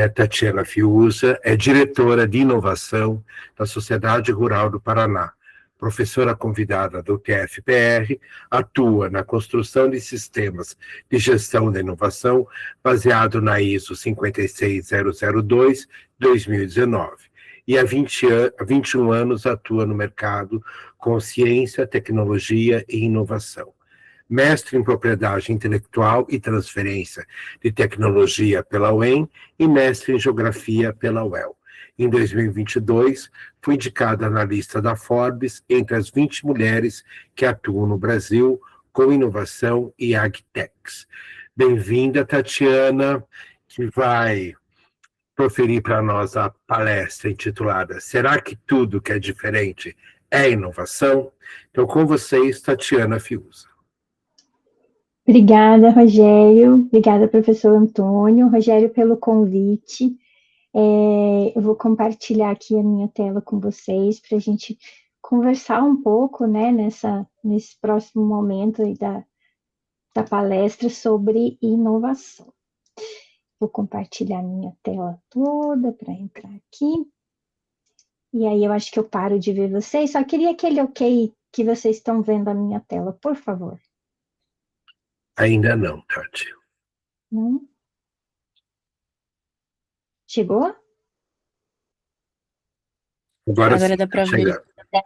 Tatiana Fiuza é diretora de inovação da Sociedade Rural do Paraná, professora convidada do TFPR, atua na construção de sistemas de gestão da inovação baseado na ISO 56002-2019 e há 21 anos atua no mercado com ciência, tecnologia e inovação. Mestre em Propriedade Intelectual e Transferência de Tecnologia pela UEM e mestre em Geografia pela UEL. Em 2022, foi indicada na lista da Forbes entre as 20 mulheres que atuam no Brasil com inovação e agtechs. Bem-vinda, Tatiana, que vai proferir para nós a palestra intitulada Será que tudo que é diferente é inovação? Então, com vocês, Tatiana Fiuza. Obrigada, Rogério. Obrigada, professor Antônio. Rogério, pelo convite. Eu vou compartilhar aqui a minha tela com vocês para a gente conversar um pouco, né, nesse próximo momento aí da palestra sobre inovação. Vou compartilhar minha tela toda para entrar aqui. E aí eu acho que eu paro de ver vocês. Só queria aquele ok que vocês estão vendo a minha tela, por favor. Ainda não, Tati. Não? Chegou? Agora dá para ver.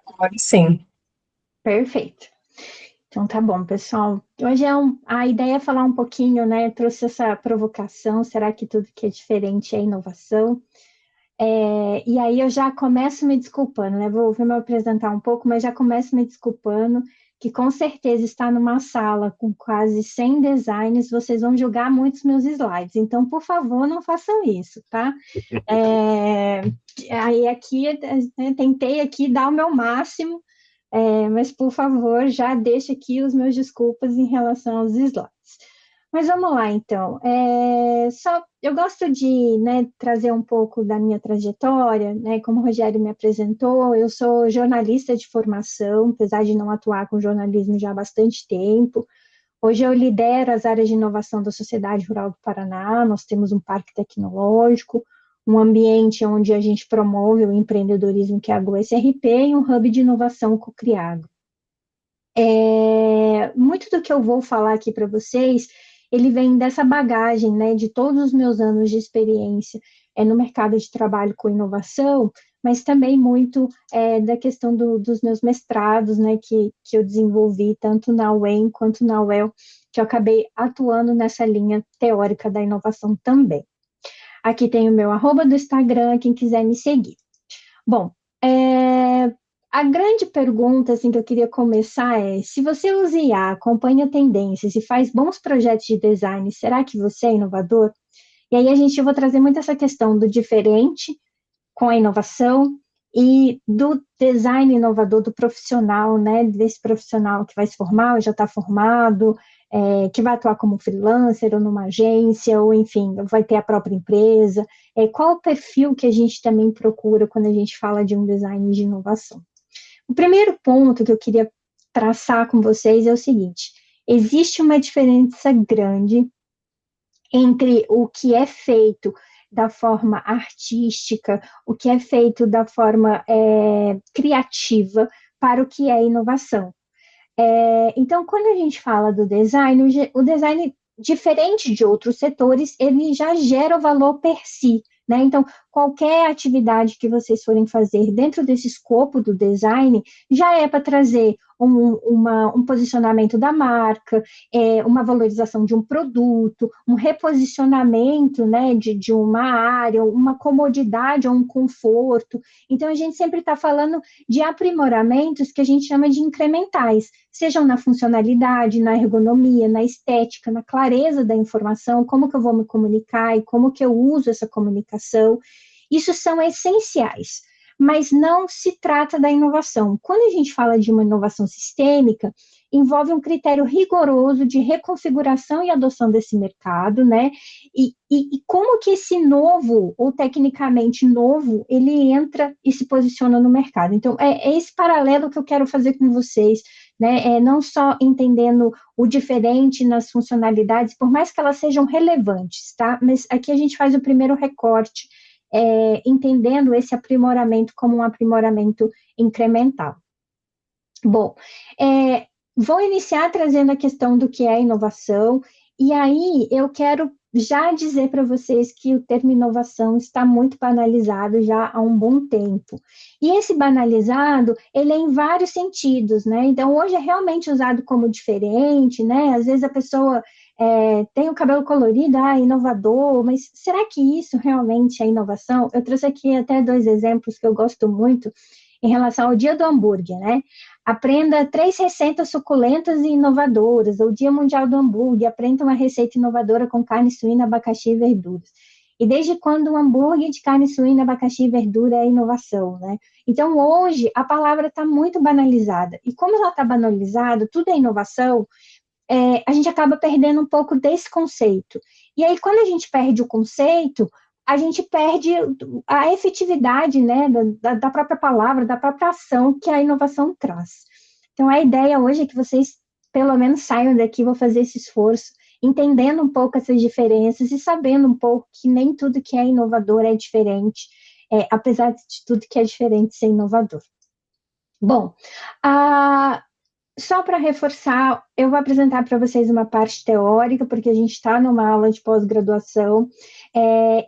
Agora sim. Perfeito. Então tá bom, pessoal. Hoje a ideia é falar um pouquinho, né? Eu trouxe essa provocação, será que tudo que é diferente é inovação? E aí eu já começo me desculpando, né? Vou me apresentar um pouco, mas já começo me desculpando que com certeza está numa sala com quase 100 designs, vocês vão julgar muitos meus slides. Então, por favor, não façam isso, tá? Aí aqui, tentei aqui dar o meu máximo, mas, por favor, já deixa aqui os meus desculpas em relação aos slides. Mas vamos lá, então. Eu gosto de, né, trazer um pouco da minha trajetória, né, como o Rogério me apresentou, eu sou jornalista de formação, apesar de não atuar com jornalismo já há bastante tempo. Hoje eu lidero as áreas de inovação da Sociedade Rural do Paraná, nós temos um parque tecnológico, um ambiente onde a gente promove o empreendedorismo, que é a GoSRP, e um hub de inovação co-criado. Muito do que eu vou falar aqui para vocês, ele vem dessa bagagem, né, de todos os meus anos de experiência no mercado de trabalho com inovação, mas também muito da questão dos meus mestrados, né, que eu desenvolvi tanto na UEM quanto na UEL, que eu acabei atuando nessa linha teórica da inovação também. Aqui tem o meu @ do Instagram, quem quiser me seguir. Bom, a grande pergunta assim, que eu queria começar se você usa IA, acompanha tendências e faz bons projetos de design, será que você é inovador? E aí eu vou trazer muito essa questão do diferente com a inovação e do design inovador do profissional, né, desse profissional que vai se formar ou já está formado, que vai atuar como freelancer ou numa agência, ou enfim, vai ter a própria empresa. Qual o perfil que a gente também procura quando a gente fala de um design de inovação? O primeiro ponto que eu queria traçar com vocês é o seguinte: existe uma diferença grande entre o que é feito da forma artística, o que é feito da forma criativa, para o que é inovação. Então, quando a gente fala do design, o design, diferente de outros setores, ele já gera o valor per si, né? Então, qualquer atividade que vocês forem fazer dentro desse escopo do design, já é para trazer um posicionamento da marca, uma valorização de um produto, um reposicionamento, né, de uma área, uma comodidade ou um conforto. Então, a gente sempre está falando de aprimoramentos que a gente chama de incrementais, sejam na funcionalidade, na ergonomia, na estética, na clareza da informação, como que eu vou me comunicar e como que eu uso essa comunicação. Isso são essenciais, mas não se trata da inovação. Quando a gente fala de uma inovação sistêmica, envolve um critério rigoroso de reconfiguração e adoção desse mercado, né? E como que esse novo, ou tecnicamente novo, ele entra e se posiciona no mercado. Então, é esse paralelo que eu quero fazer com vocês né? Não só entendendo o diferente nas funcionalidades, por mais que elas sejam relevantes, tá? Mas aqui a gente faz o primeiro recorte, entendendo esse aprimoramento como um aprimoramento incremental. Bom, vou iniciar trazendo a questão do que é inovação, e aí eu quero já dizer para vocês que o termo inovação está muito banalizado já há um bom tempo. E esse banalizado, ele é em vários sentidos, né? Então, hoje é realmente usado como diferente, né? Às vezes a pessoa tem o cabelo colorido, inovador, mas será que isso realmente é inovação? Eu trouxe aqui até 2 exemplos que eu gosto muito em relação ao Dia do Hambúrguer, né? Aprenda 3 receitas suculentas e inovadoras, ou Dia Mundial do Hambúrguer, aprenda uma receita inovadora com carne suína, abacaxi e verduras. E desde quando o hambúrguer de carne suína, abacaxi e verdura é inovação, né? Então, hoje, a palavra está muito banalizada. E como ela está banalizada, tudo é inovação, a gente acaba perdendo um pouco desse conceito. E aí, quando a gente perde o conceito, a gente perde a efetividade, né, da própria palavra, da própria ação que a inovação traz. Então, a ideia hoje é que vocês, pelo menos, saiam daqui, vou fazer esse esforço, entendendo um pouco essas diferenças e sabendo um pouco que nem tudo que é inovador é diferente, apesar de tudo que é diferente ser inovador. Bom, só para reforçar, eu vou apresentar para vocês uma parte teórica, porque a gente está numa aula de pós-graduação,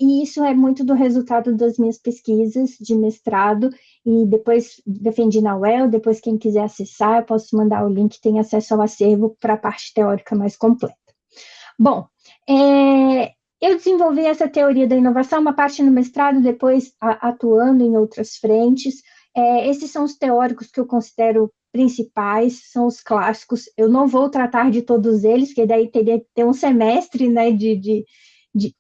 e isso é muito do resultado das minhas pesquisas de mestrado, e depois defendi na UEL, depois quem quiser acessar, eu posso mandar o link, tem acesso ao acervo para a parte teórica mais completa. Bom, eu desenvolvi essa teoria da inovação, uma parte no mestrado, depois atuando em outras frentes. Esses são os teóricos que eu considero principais, são os clássicos. Eu não vou tratar de todos eles, porque daí teria que ter um semestre, né,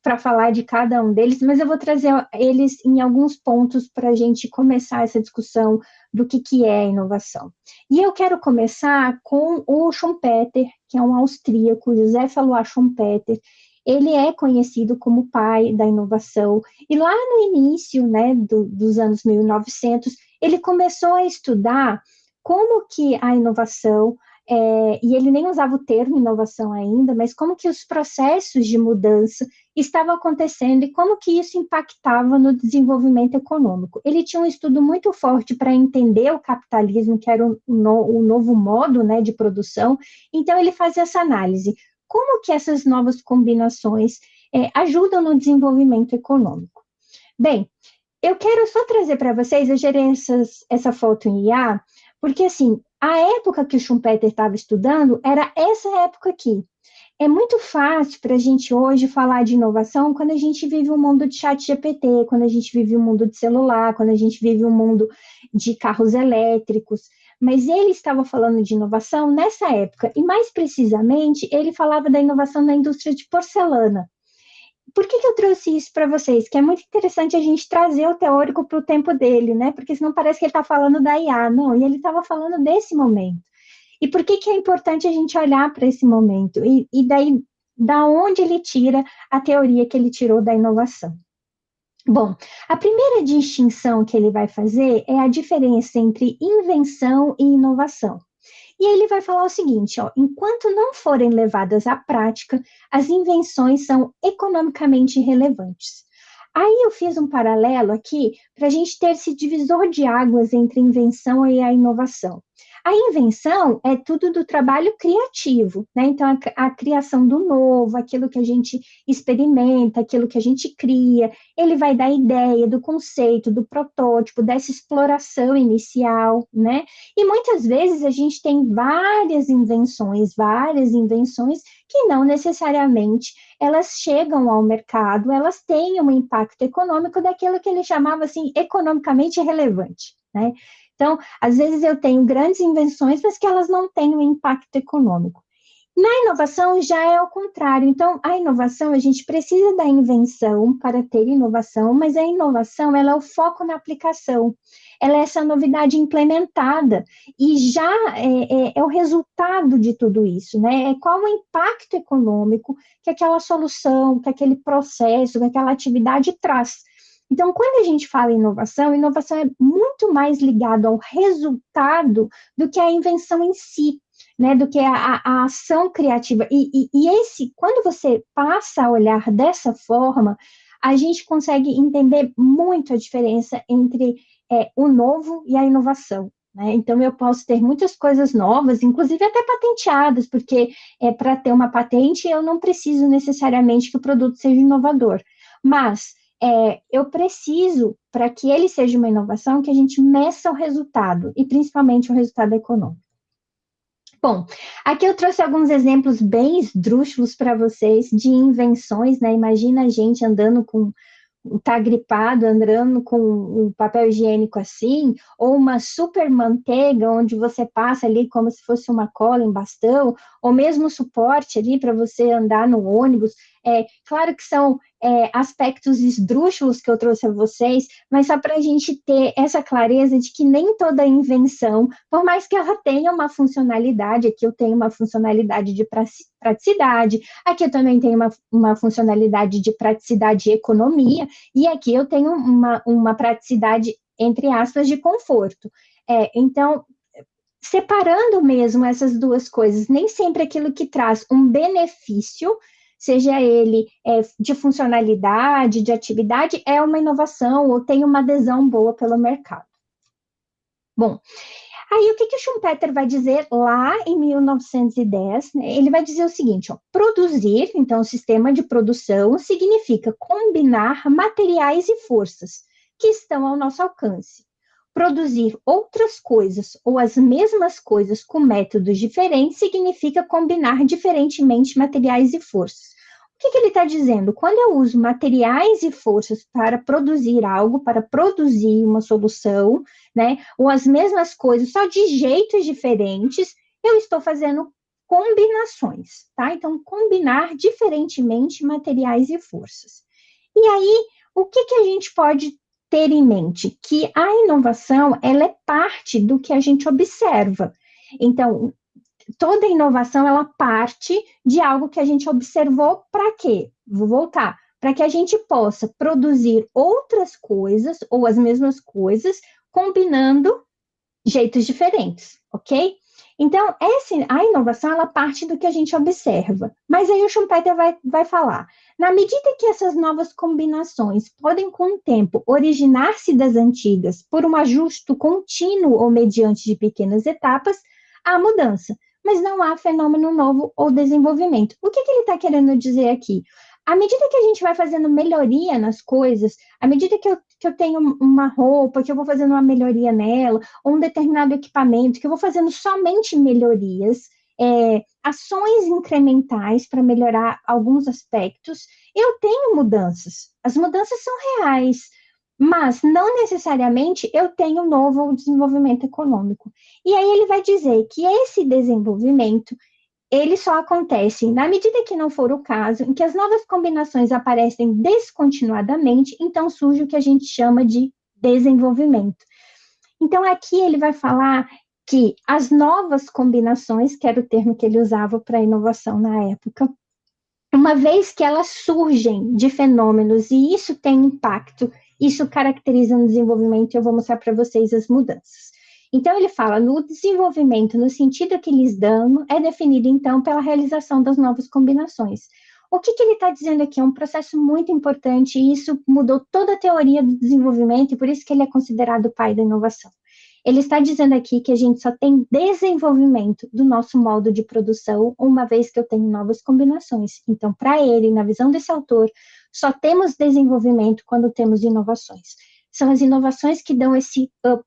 para falar de cada um deles, mas eu vou trazer eles em alguns pontos para a gente começar essa discussão do que é a inovação. E eu quero começar com o Schumpeter, que é um austríaco, Joseph Alois Schumpeter. Ele é conhecido como pai da inovação, e lá no início, né, dos anos 1900, ele começou a estudar como que a inovação, e ele nem usava o termo inovação ainda, mas como que os processos de mudança estavam acontecendo e como que isso impactava no desenvolvimento econômico. Ele tinha um estudo muito forte para entender o capitalismo, que era o novo modo, né, de produção, então ele fazia essa análise. Como que essas novas combinações ajudam no desenvolvimento econômico? Bem, eu quero só trazer para vocês, eu gerei essa foto em IA, porque, assim, a época que o Schumpeter estava estudando era essa época aqui. É muito fácil para a gente hoje falar de inovação quando a gente vive um mundo de chat GPT, quando a gente vive um mundo de celular, quando a gente vive um mundo de carros elétricos, mas ele estava falando de inovação nessa época, e mais precisamente, ele falava da inovação na indústria de porcelana. Por que eu trouxe isso para vocês? Que é muito interessante a gente trazer o teórico para o tempo dele, né? Porque senão parece que ele está falando da IA. Não, e ele estava falando desse momento. E por que é importante a gente olhar para esse momento? E daí, da onde ele tira a teoria que ele tirou da inovação? Bom, a primeira distinção que ele vai fazer é a diferença entre invenção e inovação. E ele vai falar o seguinte, enquanto não forem levadas à prática, as invenções são economicamente relevantes. Aí eu fiz um paralelo aqui para a gente ter esse divisor de águas entre a invenção e a inovação. A invenção é tudo do trabalho criativo, né? Então, a criação do novo, aquilo que a gente experimenta, aquilo que a gente cria, ele vai dar ideia do conceito, do protótipo, dessa exploração inicial, né? E muitas vezes a gente tem várias invenções que não necessariamente elas chegam ao mercado, elas têm um impacto econômico daquilo que ele chamava, assim, economicamente relevante, né? Então, às vezes eu tenho grandes invenções, mas que elas não têm um impacto econômico. Na inovação já é ao contrário. Então, a inovação, a gente precisa da invenção para ter inovação, mas a inovação, ela é o foco na aplicação. Ela é essa novidade implementada e já é o resultado de tudo isso, né? É qual o impacto econômico que aquela solução, que aquele processo, que aquela atividade traz. Então, quando a gente fala em inovação é muito mais ligado ao resultado do que à invenção em si. né, do que a ação criativa. Quando você passa a olhar dessa forma, a gente consegue entender muito a diferença entre o novo e a inovação. Né? Então, eu posso ter muitas coisas novas, inclusive até patenteadas, porque para ter uma patente, eu não preciso necessariamente que o produto seja inovador. Mas eu preciso, para que ele seja uma inovação, que a gente meça o resultado, e principalmente o resultado econômico. Bom, aqui eu trouxe alguns exemplos bem esdrúxulos para vocês de invenções, né? Imagina a gente andando tá gripado, andando com um papel higiênico assim, ou uma super manteiga, onde você passa ali como se fosse uma cola em bastão, ou mesmo suporte ali para você andar no ônibus. Claro que são aspectos esdrúxulos que eu trouxe a vocês, mas só para a gente ter essa clareza de que nem toda invenção, por mais que ela tenha uma funcionalidade, aqui eu tenho uma funcionalidade de praticidade, aqui eu também tenho uma funcionalidade de praticidade e economia, e aqui eu tenho uma praticidade, entre aspas, de conforto. Então, separando mesmo essas duas coisas, nem sempre aquilo que traz um benefício, seja ele de funcionalidade, de atividade, é uma inovação ou tem uma adesão boa pelo mercado. Bom, aí o que o Schumpeter vai dizer lá em 1910? Né? Ele vai dizer o seguinte, ó, produzir, então o sistema de produção, significa combinar materiais e forças que estão ao nosso alcance. Produzir outras coisas ou as mesmas coisas com métodos diferentes significa combinar diferentemente materiais e forças. O que ele está dizendo? Quando eu uso materiais e forças para produzir algo, para produzir uma solução, né, ou as mesmas coisas, só de jeitos diferentes, eu estou fazendo combinações, tá? Então, combinar diferentemente materiais e forças. E aí, o que a gente pode ter em mente? Que a inovação, ela é parte do que a gente observa. Então, toda inovação, ela parte de algo que a gente observou para quê? Vou voltar. Para que a gente possa produzir outras coisas, ou as mesmas coisas, combinando jeitos diferentes, ok? Então, a inovação, ela parte do que a gente observa. Mas aí o Schumpeter vai falar, na medida que essas novas combinações podem, com o tempo, originar-se das antigas por um ajuste contínuo ou mediante de pequenas etapas, há mudança. Mas não há fenômeno novo ou desenvolvimento. O que ele está querendo dizer aqui? À medida que a gente vai fazendo melhoria nas coisas, à medida que eu tenho uma roupa, que eu vou fazendo uma melhoria nela, ou um determinado equipamento, que eu vou fazendo somente melhorias, ações incrementais para melhorar alguns aspectos, eu tenho mudanças. As mudanças são reais, mas não necessariamente eu tenho novo desenvolvimento econômico. E aí ele vai dizer que esse desenvolvimento, ele só acontece na medida que não for o caso, em que as novas combinações aparecem descontinuadamente, então surge o que a gente chama de desenvolvimento. Então aqui ele vai falar que as novas combinações, que era o termo que ele usava para inovação na época, uma vez que elas surgem de fenômenos e isso tem impacto, isso caracteriza um desenvolvimento, e eu vou mostrar para vocês as mudanças. Então, ele fala, no desenvolvimento, no sentido que lhes dão, é definido, então, pela realização das novas combinações. O que ele está dizendo aqui? É um processo muito importante, e isso mudou toda a teoria do desenvolvimento, e por isso que ele é considerado o pai da inovação. Ele está dizendo aqui que a gente só tem desenvolvimento do nosso modo de produção, uma vez que eu tenho novas combinações. Então, para ele, na visão desse autor, só temos desenvolvimento quando temos inovações. São as inovações que dão esse up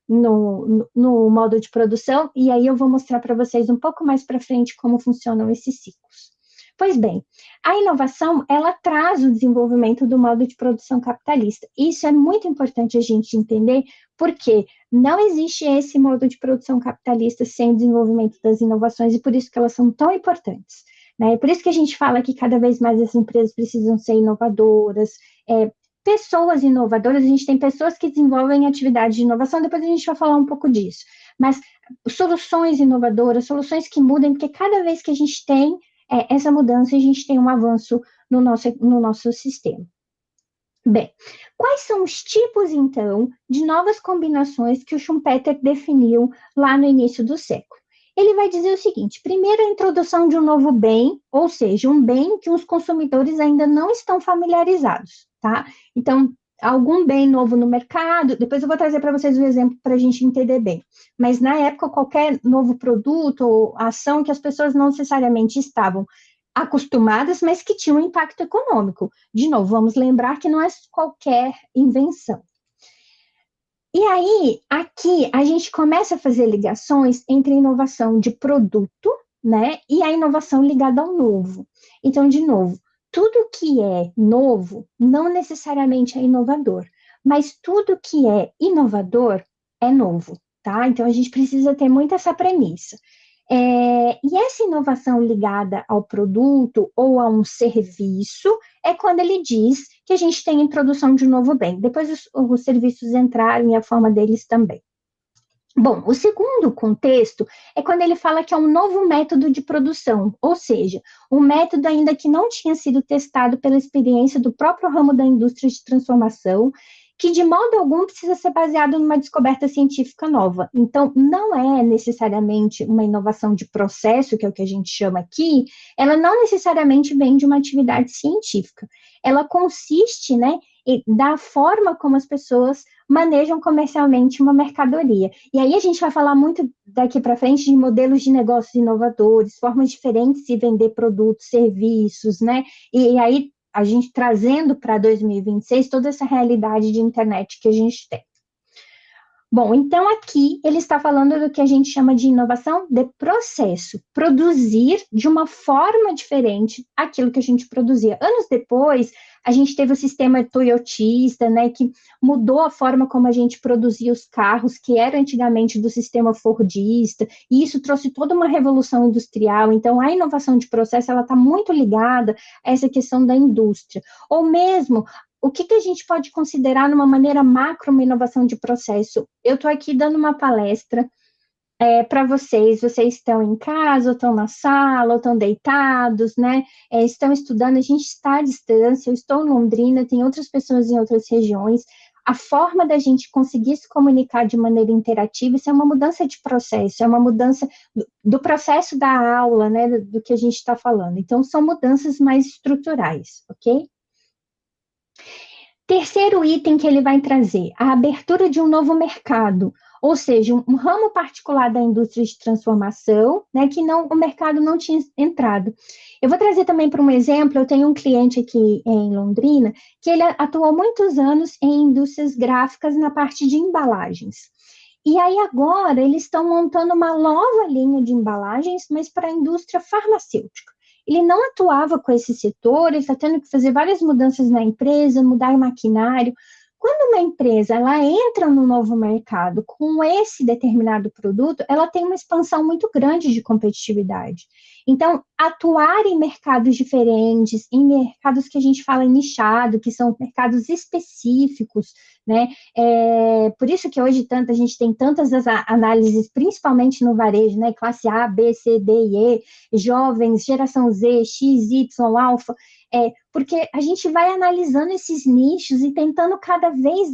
no modo de produção, e aí eu vou mostrar para vocês um pouco mais para frente como funcionam esses ciclos. Pois bem, a inovação, ela traz o desenvolvimento do modo de produção capitalista. Isso é muito importante a gente entender, porque não existe esse modo de produção capitalista sem o desenvolvimento das inovações, e por isso que elas são tão importantes. Né? Por isso que a gente fala que cada vez mais as empresas precisam ser inovadoras, pessoas inovadoras, a gente tem pessoas que desenvolvem atividades de inovação, depois a gente vai falar um pouco disso, mas soluções inovadoras, soluções que mudem, porque cada vez que a gente tem essa mudança, a gente tem um avanço no nosso sistema. Bem, quais são os tipos, então, de novas combinações que o Schumpeter definiu lá no início do século? Ele vai dizer o seguinte: primeiro, a introdução de um novo bem, ou seja, um bem que os consumidores ainda não estão familiarizados, tá? Então, algum bem novo no mercado, depois eu vou trazer para vocês um exemplo para a gente entender bem. Mas, na época, qualquer novo produto ou ação que as pessoas não necessariamente estavam acostumadas, mas que tinha um impacto econômico. De novo, vamos lembrar que não é qualquer invenção. E aí, aqui, a gente começa a fazer ligações entre a inovação de produto, né, e a inovação ligada ao novo. Então, de novo, tudo que é novo não necessariamente é inovador, mas tudo que é inovador é novo, tá? Então, a gente precisa ter muito essa premissa. E essa inovação ligada ao produto ou a um serviço é quando ele diz que a gente tem a introdução de um novo bem. Depois os serviços entraram e a forma deles também. Bom, o segundo contexto é quando ele fala que é um novo método de produção, ou seja, um método ainda que não tinha sido testado pela experiência do próprio ramo da indústria de transformação, que de modo algum precisa ser baseado numa descoberta científica nova. Então, não é necessariamente uma inovação de processo, que é o que a gente chama aqui, ela não necessariamente vem de uma atividade científica. Ela consiste, né, da forma como as pessoas manejam comercialmente uma mercadoria. E aí a gente vai falar muito daqui para frente de modelos de negócios inovadores, formas diferentes de vender produtos, serviços, né? E aí a gente trazendo para 2026 toda essa realidade de internet que a gente tem. Bom, então aqui ele está falando do que a gente chama de inovação de processo, produzir de uma forma diferente aquilo que a gente produzia. Anos depois, a gente teve o sistema toyotista, né, que mudou a forma como a gente produzia os carros, que era antigamente do sistema fordista, e isso trouxe toda uma revolução industrial. Então, a inovação de processo, ela está muito ligada a essa questão da indústria. Ou mesmo, o que a gente pode considerar numa maneira macro uma inovação de processo? Eu estou aqui dando uma palestra para vocês estão em casa, ou estão na sala, ou estão deitados, né? Estão estudando, a gente está à distância, eu estou em Londrina, tem outras pessoas em outras regiões. A forma da gente conseguir se comunicar de maneira interativa, isso é uma mudança de processo, é uma mudança do processo da aula, né? Do que a gente está falando. Então, são mudanças mais estruturais, ok? Terceiro item que ele vai trazer, a abertura de um novo mercado, ou seja, um ramo particular da indústria de transformação, né, que o mercado não tinha entrado. Eu vou trazer também para um exemplo, eu tenho um cliente aqui em Londrina, que ele atuou muitos anos em indústrias gráficas na parte de embalagens. E aí agora eles estão montando uma nova linha de embalagens, mas para a indústria farmacêutica. Ele não atuava com esse setor, ele está tendo que fazer várias mudanças na empresa, mudar o maquinário. Quando uma empresa ela entra no novo mercado com esse determinado produto, ela tem uma expansão muito grande de competitividade. Então, atuar em mercados diferentes, em mercados que a gente fala nichado, que são mercados específicos, né? Por isso que hoje a gente tem tantas análises, principalmente no varejo, né? Classe A, B, C, D e E, jovens, geração Z, X, Y, alfa, porque a gente vai analisando esses nichos e tentando cada vez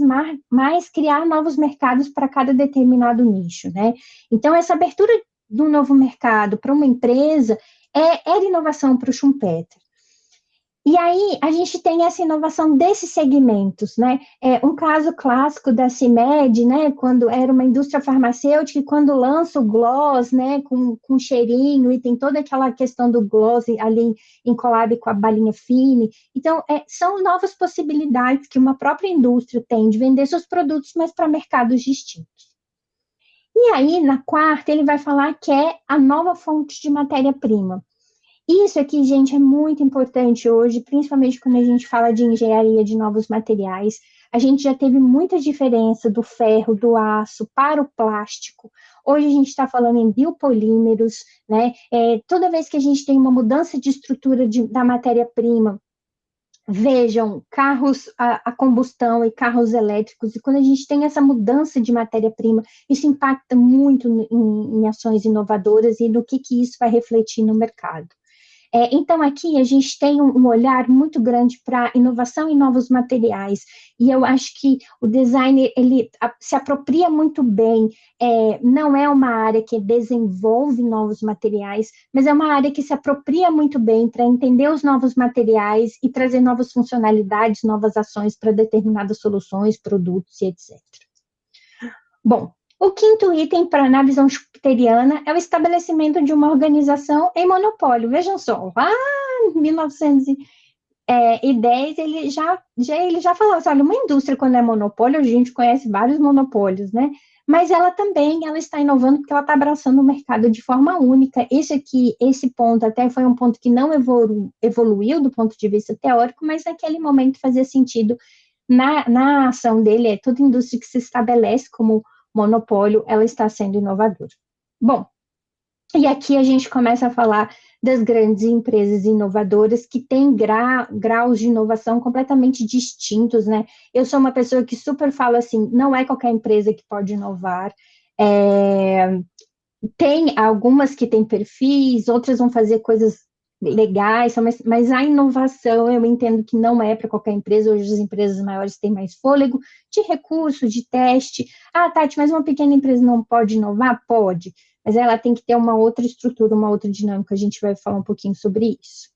mais criar novos mercados para cada determinado nicho, né? Então, essa abertura do novo mercado para uma empresa era inovação para o Schumpeter. E aí, a gente tem essa inovação desses segmentos, né? Um caso clássico da CIMED, né? Quando era uma indústria farmacêutica, e quando lança o gloss, né? Com cheirinho, e tem toda aquela questão do gloss ali em collab com a balinha fine. Então, são novas possibilidades que uma própria indústria tem de vender seus produtos, mas para mercados distintos. E aí, na quarta, ele vai falar que é a nova fonte de matéria-prima. Isso aqui, gente, é muito importante hoje, principalmente quando a gente fala de engenharia de novos materiais. A gente já teve muita diferença do ferro, do aço para o plástico. Hoje a gente está falando em biopolímeros, né? Toda vez que a gente tem uma mudança de estrutura da matéria-prima, vejam, carros a combustão e carros elétricos, e quando a gente tem essa mudança de matéria-prima, isso impacta muito em ações inovadoras e no que isso vai refletir no mercado. Então, aqui a gente tem um olhar muito grande para inovação em novos materiais, e eu acho que o design, ele se apropria muito bem, não é uma área que desenvolve novos materiais, mas é uma área que se apropria muito bem para entender os novos materiais e trazer novas funcionalidades, novas ações para determinadas soluções, produtos e etc. Bom, o quinto item, para na visão schumpeteriana, é o estabelecimento de uma organização em monopólio. Vejam só, lá em 1910, ele já falou assim, olha, uma indústria, quando é monopólio, a gente conhece vários monopólios, né? Mas ela está inovando porque ela está abraçando o mercado de forma única. Esse ponto até foi um ponto que não evoluiu do ponto de vista teórico, mas naquele momento fazia sentido na ação dele. Toda indústria que se estabelece como monopólio, ela está sendo inovadora. Bom, e aqui a gente começa a falar das grandes empresas inovadoras que têm graus de inovação completamente distintos, né? Eu sou uma pessoa que super fala assim, não é qualquer empresa que pode inovar, tem algumas que têm perfis, outras vão fazer coisas legais, mas a inovação eu entendo que não é para qualquer empresa. Hoje as empresas maiores têm mais fôlego de recurso, de teste. Ah, Tati, mas uma pequena empresa não pode inovar? Pode, mas ela tem que ter uma outra estrutura, uma outra dinâmica. A gente vai falar um pouquinho sobre isso.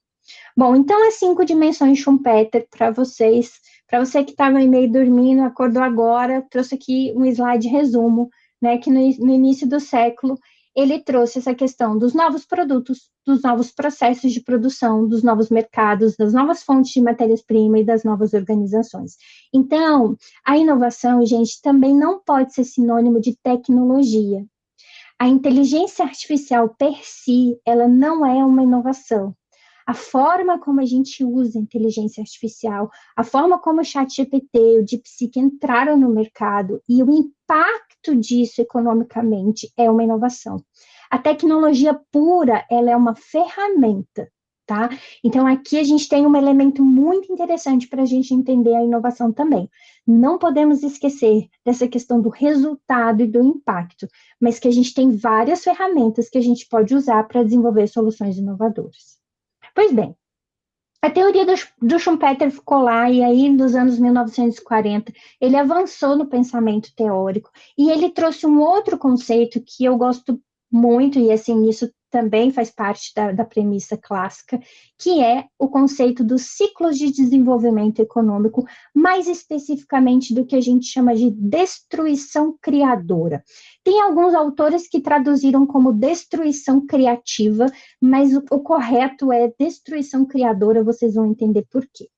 Bom, então as 5 dimensões Schumpeter para vocês. Para você que estava meio dormindo, acordou agora, trouxe aqui um slide resumo, né, que no início do século ele trouxe essa questão dos novos produtos, dos novos processos de produção, dos novos mercados, das novas fontes de matérias-primas e das novas organizações. Então, a inovação, gente, também não pode ser sinônimo de tecnologia. A inteligência artificial per si, ela não é uma inovação. A forma como a gente usa a inteligência artificial, a forma como o ChatGPT, o DeepSeek entraram no mercado e o impacto disso economicamente é uma inovação. A tecnologia pura, ela é uma ferramenta, tá? Então, aqui a gente tem um elemento muito interessante para a gente entender a inovação também. Não podemos esquecer dessa questão do resultado e do impacto, mas que a gente tem várias ferramentas que a gente pode usar para desenvolver soluções inovadoras. Pois bem, a teoria do Schumpeter ficou lá, e aí nos anos 1940 ele avançou no pensamento teórico, e ele trouxe um outro conceito que eu gosto muito, e assim, isso também faz parte da premissa clássica, que é o conceito dos ciclos de desenvolvimento econômico, mais especificamente do que a gente chama de destruição criadora. Tem alguns autores que traduziram como destruição criativa, mas o correto é destruição criadora, vocês vão entender por quê.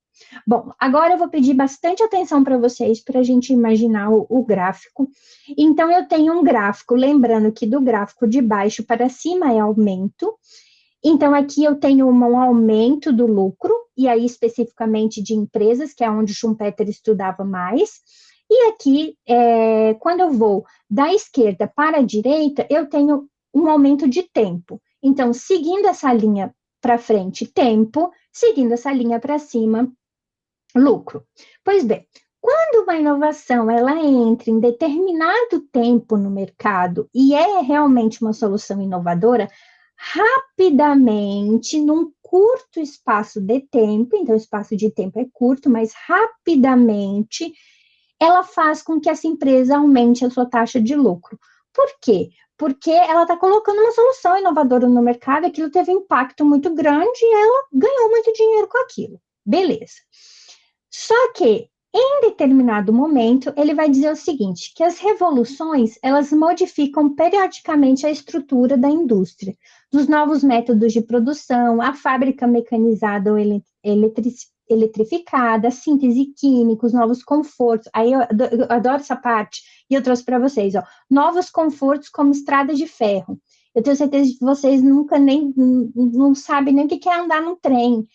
Bom, agora eu vou pedir bastante atenção para vocês, para a gente imaginar o gráfico. Então, eu tenho um gráfico, lembrando que do gráfico de baixo para cima é aumento. Então, aqui eu tenho um aumento do lucro, e aí especificamente de empresas, que é onde o Schumpeter estudava mais. E aqui, quando eu vou da esquerda para a direita, eu tenho um aumento de tempo. Então, seguindo essa linha para frente, tempo, seguindo essa linha para cima, lucro. Pois bem, quando uma inovação ela entra em determinado tempo no mercado e é realmente uma solução inovadora, rapidamente, num curto espaço de tempo, então o espaço de tempo é curto, mas rapidamente, ela faz com que essa empresa aumente a sua taxa de lucro. Por quê? Porque ela está colocando uma solução inovadora no mercado, aquilo teve um impacto muito grande e ela ganhou muito dinheiro com aquilo. Beleza. Só que, em determinado momento, ele vai dizer o seguinte, que as revoluções, elas modificam periodicamente a estrutura da indústria, dos novos métodos de produção, a fábrica mecanizada ou eletrificada, a síntese química, os novos confortos. Aí eu adoro essa parte, e eu trouxe para vocês, ó, novos confortos como estrada de ferro. Eu tenho certeza que vocês nunca não sabem nem o que é andar num trem.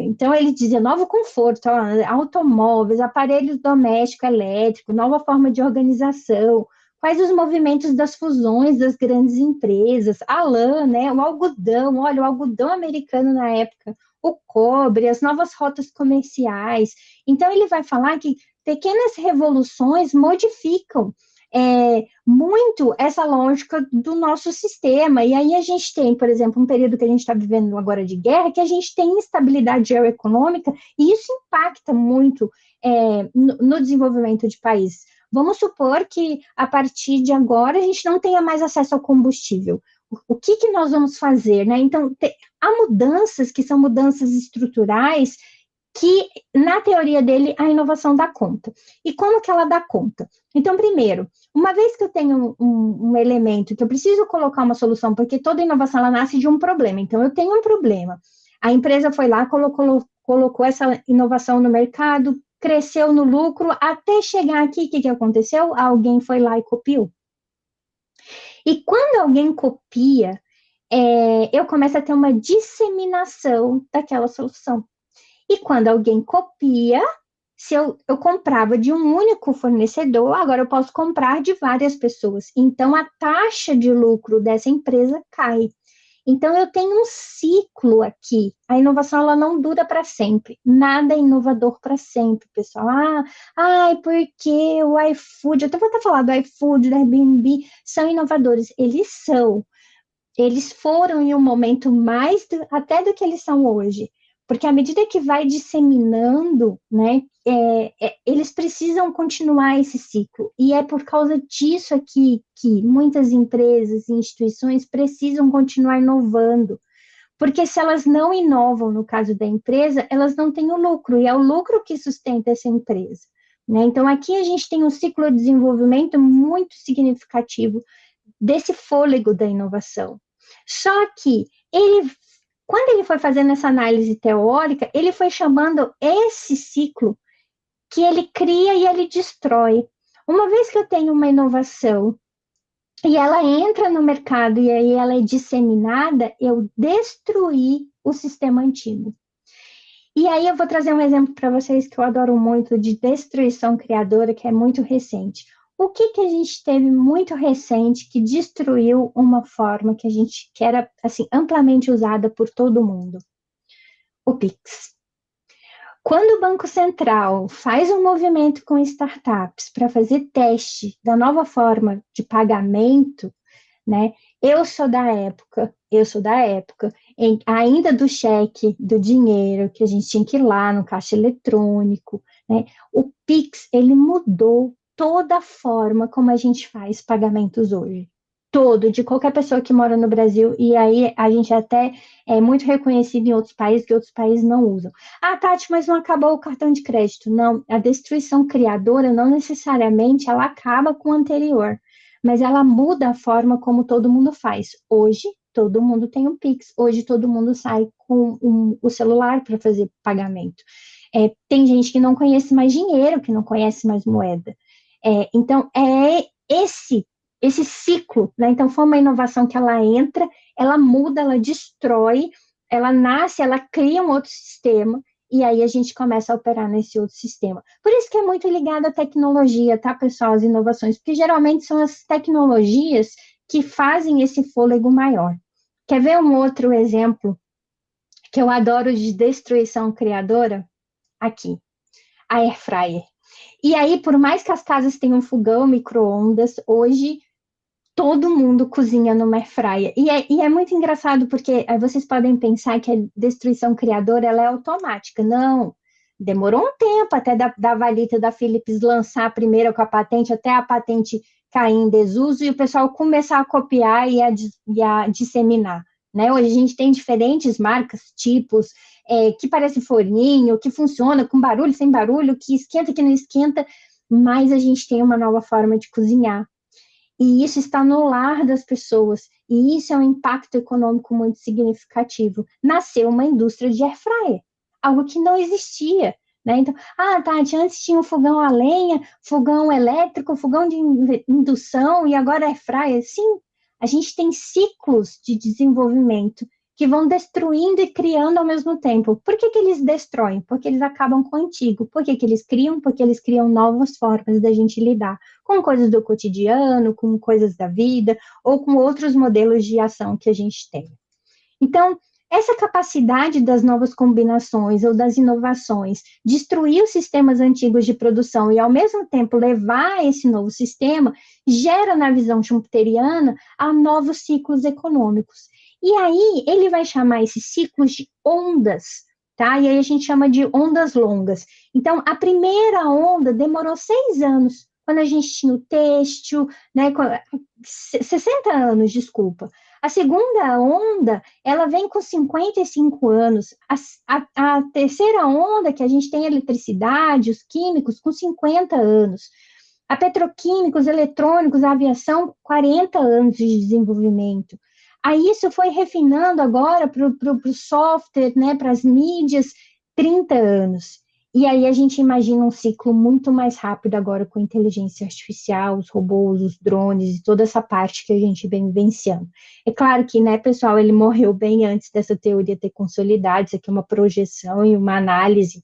Então, ele dizia novo conforto, ó, automóveis, aparelhos domésticos, elétricos, nova forma de organização, quais os movimentos das fusões das grandes empresas, a lã, né, o algodão, olha, o algodão americano na época, o cobre, as novas rotas comerciais. Então, ele vai falar que pequenas revoluções modificam muito essa lógica do nosso sistema. E aí a gente tem, por exemplo, um período que a gente está vivendo agora de guerra, que a gente tem instabilidade geoeconômica, e isso impacta muito no desenvolvimento de países. Vamos supor que, a partir de agora, a gente não tenha mais acesso ao combustível. O que nós vamos fazer, né? Então, há mudanças que são mudanças estruturais que, na teoria dele, a inovação dá conta. E como que ela dá conta? Então, primeiro, uma vez que eu tenho um elemento que eu preciso colocar uma solução, porque toda inovação ela nasce de um problema. Então, eu tenho um problema. A empresa foi lá, colocou essa inovação no mercado, cresceu no lucro, até chegar aqui, o que aconteceu? Alguém foi lá e copiou. E quando alguém copia, eu começo a ter uma disseminação daquela solução. E quando alguém copia, se eu comprava de um único fornecedor, agora eu posso comprar de várias pessoas. Então, a taxa de lucro dessa empresa cai. Então, eu tenho um ciclo aqui. A inovação, ela não dura para sempre. Nada é inovador para sempre, pessoal. Porque o iFood, eu até vou até falar do iFood, da Airbnb, são inovadores. Eles são. Eles foram em um momento mais até do que eles são hoje. Porque à medida que vai disseminando, né, eles precisam continuar esse ciclo. E é por causa disso aqui que muitas empresas e instituições precisam continuar inovando. Porque se elas não inovam, no caso da empresa, elas não têm o lucro, e é o lucro que sustenta essa empresa. Né? Então, aqui a gente tem um ciclo de desenvolvimento muito significativo desse fôlego da inovação. Só que quando ele foi fazendo essa análise teórica, ele foi chamando esse ciclo que ele cria e ele destrói. Uma vez que eu tenho uma inovação e ela entra no mercado e aí ela é disseminada, eu destruí o sistema antigo. E aí eu vou trazer um exemplo para vocês que eu adoro muito de destruição criadora, que é muito recente. O que a gente teve muito recente que destruiu uma forma que era assim, amplamente usada por todo mundo? O Pix. Quando o Banco Central faz um movimento com startups para fazer teste da nova forma de pagamento, né? Eu sou da época, ainda do cheque, do dinheiro, que a gente tinha que ir lá no caixa eletrônico, né? O Pix, ele mudou toda a forma como a gente faz pagamentos hoje. De qualquer pessoa que mora no Brasil, e aí a gente até é muito reconhecido em outros países, que outros países não usam. Tati, mas não acabou o cartão de crédito. Não, a destruição criadora não necessariamente ela acaba com o anterior, mas ela muda a forma como todo mundo faz. Hoje, todo mundo tem um Pix. Hoje, todo mundo sai com o celular para fazer pagamento. Tem gente que não conhece mais dinheiro, que não conhece mais moeda. Então, esse ciclo, né? Então, foi uma inovação que ela entra, ela muda, ela destrói, ela nasce, ela cria um outro sistema, e aí a gente começa a operar nesse outro sistema. Por isso que é muito ligado à tecnologia, tá, pessoal, as inovações, porque geralmente são as tecnologias que fazem esse fôlego maior. Quer ver um outro exemplo que eu adoro de destruição criadora? Aqui, a Air Fryer. E aí, por mais que as casas tenham fogão, micro-ondas, hoje todo mundo cozinha numa air fryer. E é muito engraçado, porque vocês podem pensar que a destruição criadora ela é automática. Não, demorou um tempo até da Valita da Philips lançar primeiro com a patente, até a patente cair em desuso e o pessoal começar a copiar e a disseminar. Né? Hoje a gente tem diferentes marcas, tipos, que parece forninho, que funciona com barulho, sem barulho, que esquenta, que não esquenta, mas a gente tem uma nova forma de cozinhar. E isso está no lar das pessoas, e isso é um impacto econômico muito significativo. Nasceu uma indústria de air fryer, algo que não existia. Né? Então, Tati, antes tinha um fogão a lenha, fogão elétrico, fogão de indução, e agora air fryer. Sim, a gente tem ciclos de desenvolvimento que vão destruindo e criando ao mesmo tempo. Por que eles destroem? Porque eles acabam com o antigo. Por que eles criam? Porque eles criam novas formas da gente lidar com coisas do cotidiano, com coisas da vida, ou com outros modelos de ação que a gente tem. Então, essa capacidade das novas combinações ou das inovações, destruir os sistemas antigos de produção e, ao mesmo tempo, levar esse novo sistema, gera, na visão schumpeteriana, a novos ciclos econômicos. E aí, ele vai chamar esses ciclos de ondas, tá? E aí a gente chama de ondas longas. Então, a primeira onda demorou 6 anos, quando a gente tinha o têxtil, né, 60 anos, desculpa. A segunda onda, ela vem com 55 anos. A terceira onda, que a gente tem a eletricidade, os químicos, com 50 anos. A petroquímicos, eletrônicos, a aviação, 40 anos de desenvolvimento. Aí isso foi refinando agora para o software, né, para as mídias, 30 anos. E aí a gente imagina um ciclo muito mais rápido agora com inteligência artificial, os robôs, os drones e toda essa parte que a gente vem vivenciando. É claro que, né, pessoal, ele morreu bem antes dessa teoria ter consolidado, isso aqui é uma projeção e uma análise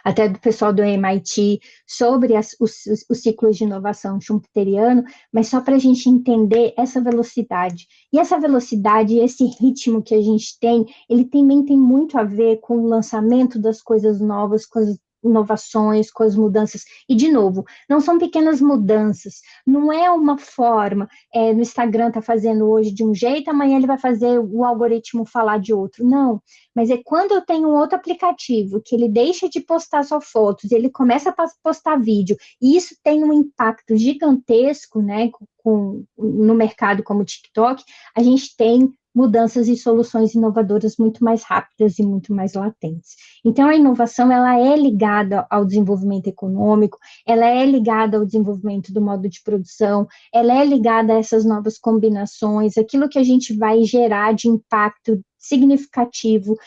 até do pessoal do MIT, sobre os ciclos de inovação schumpeteriano, mas só para a gente entender essa velocidade. E essa velocidade, esse ritmo que a gente tem, ele também tem muito a ver com o lançamento das coisas novas, com as inovações, com as mudanças. E, de novo, não são pequenas mudanças, não é uma forma, no Instagram está fazendo hoje de um jeito, amanhã ele vai fazer o algoritmo falar de outro. Não, mas é quando eu tenho um outro aplicativo que ele deixa de postar só fotos, ele começa a postar vídeo, e isso tem um impacto gigantesco, né, no mercado como o TikTok, a gente tem mudanças e soluções inovadoras muito mais rápidas e muito mais latentes. Então, a inovação, ela é ligada ao desenvolvimento econômico, ela é ligada ao desenvolvimento do modo de produção, ela é ligada a essas novas combinações, aquilo que a gente vai gerar de impacto significativo